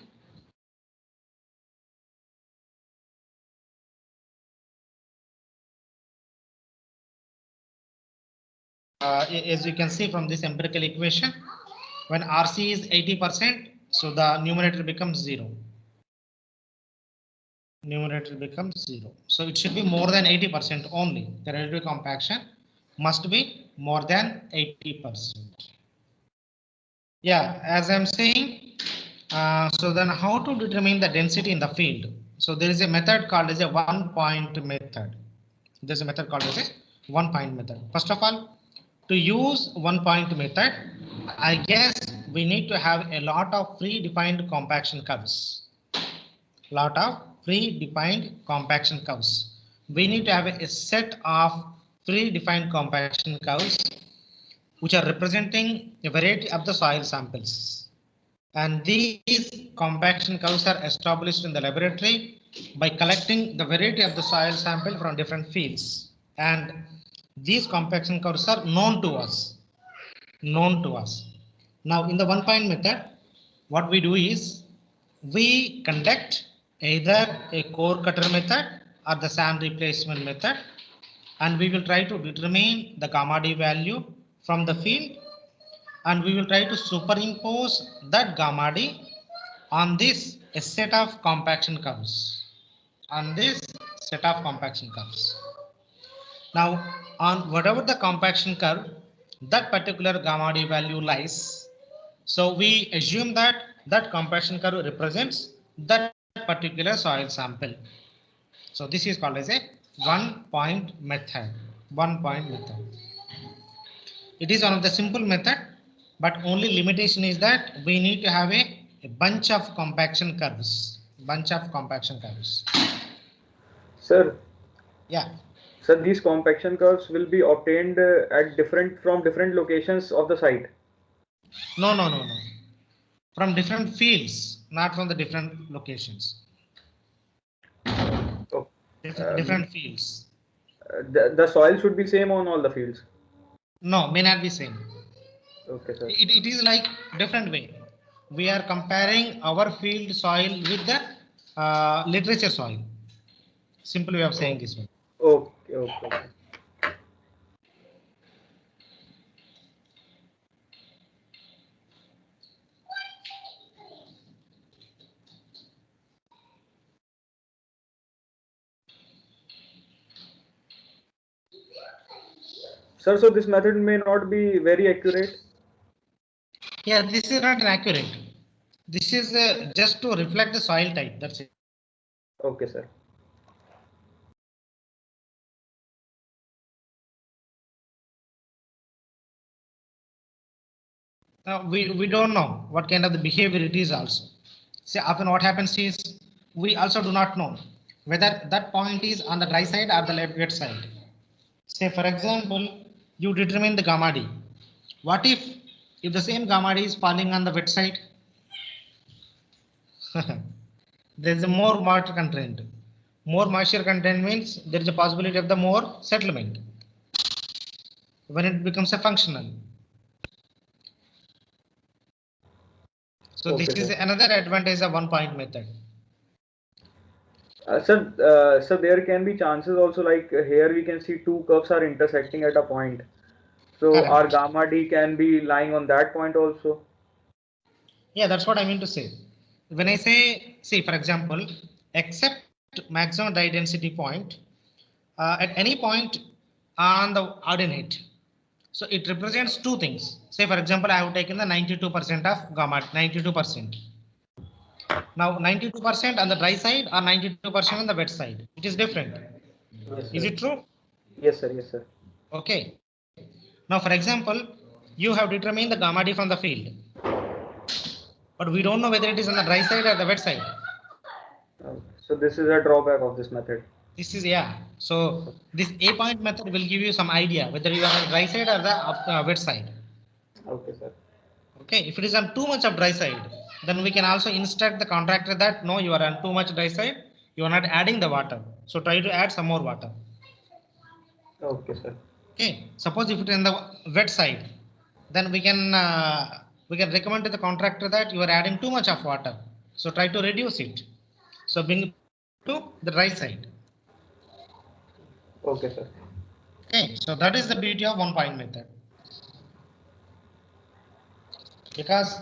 as you can see from this empirical equation, when RC is 80%, so the numerator becomes 0. Numerator becomes 0. So it should be more than 80% only. The relative compaction must be more than 80%. Yeah, as I'm saying, so then how to determine the density in the field? So there is a method called as a 1-point method. There's a method called as a 1-point method. First of all, to use 1-point method, I guess we need to have a lot of predefined compaction curves. Lot of predefined compaction curves. We need to have a set of predefined compaction curves which are representing a variety of the soil samples. And these compaction curves are established in the laboratory by collecting the variety of the soil sample from different fields. And these compaction curves are known to us. Now in the 1-point method, what we do is we conduct either a core cutter method or the sand replacement method, and we will try to determine the gamma D value from the field, and we will try to superimpose that gamma D on this set of compaction curves. Now, on whatever the compaction curve, that particular gamma D value lies. So we assume that that compaction curve represents that particular soil sample. So this is called as a 1-point method. 1-point method. It is one of the simple method, but only limitation is that we need to have a bunch of compaction curves. Sir, Yeah. sir, these compaction curves will be obtained at from different locations of the site. No. From different fields, not from the different locations. Oh, Different fields. the soil should be same on all the fields. No, may not be same. Okay, sir. It is like different way. We are comparing our field soil with the literature soil. Simple way of saying this one. Okay. Sir, so this method may not be very accurate. Yeah, this is not accurate. This is just to reflect the soil type. That's it. Okay, sir. We don't know what kind of the behavior it is also. See, often what happens is we also do not know whether that point is on the dry side or the wet side. Say, for example, you determine the gamma D. What if the same gamma D is falling on the wet side? There is a more moisture content. More moisture content means there is a possibility of the more settlement when it becomes a functional. So Okay, this is sir. another advantage of one point method. Sir, there can be chances also, like here we can see two curves are intersecting at a point. So our Correct. gamma D can be lying on that point also. Yeah, that's what I mean to say. When I say, see, for example, except maximum dye density point at any point on the ordinate. So it represents two things. Say, for example, I have taken the 92% of gamma, 92%. Now, 92% on the dry side or 92% on the wet side. It is different. Yes, Is sir. it true? Yes, sir. Yes, sir. Okay. Now, for example, you have determined the gamma D from the field, but we don't know whether it is on the dry side or the wet side. So this is a drawback of this method. This is, yeah. So this A point method will give you some idea whether you are on the dry side or the wet side. Okay, sir. Okay. If it is on too much of dry side, then we can also instruct the contractor that no, you are on too much dry side. You are not adding the water. So try to add some more water. Okay, sir. Okay. Suppose if it is on the wet side, then we can recommend to the contractor that you are adding too much of water. So try to reduce it. So bring to the dry side. Okay, sir. Okay. So that is the beauty of one point method. Because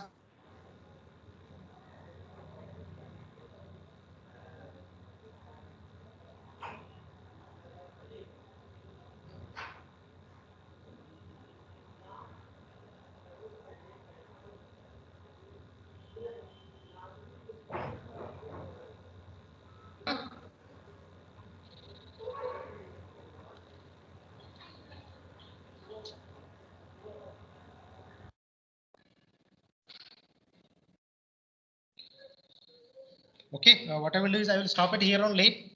okay, what I will do is I will stop it here only.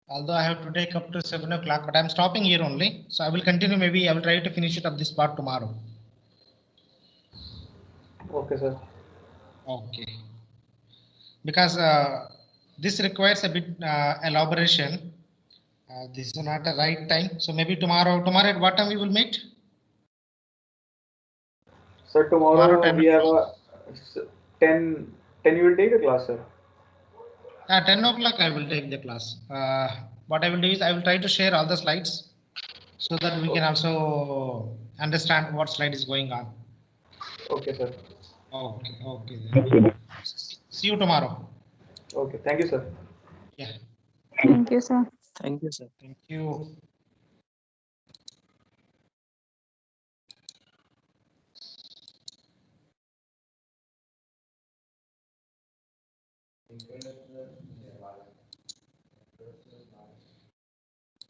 Although I have to take up to 7 o'clock, but I'm stopping here only. So I will continue. Maybe I will try to finish it up this part tomorrow. Okay, sir. Okay. Because this requires a bit elaboration. This is not the right time. So maybe tomorrow. Tomorrow at what time we will meet? Sir, Tomorrow tomorrow 10 we have o'clock. a 10 you will take the class, sir. 10 o'clock I will take the class. What I will do is I will try to share all the slides so that we can also understand what slide is going on. Okay, sir. Okay, okay. Then. See you tomorrow. Okay, thank you, sir. Yeah, Thank you, sir. Thank you, sir. thank you.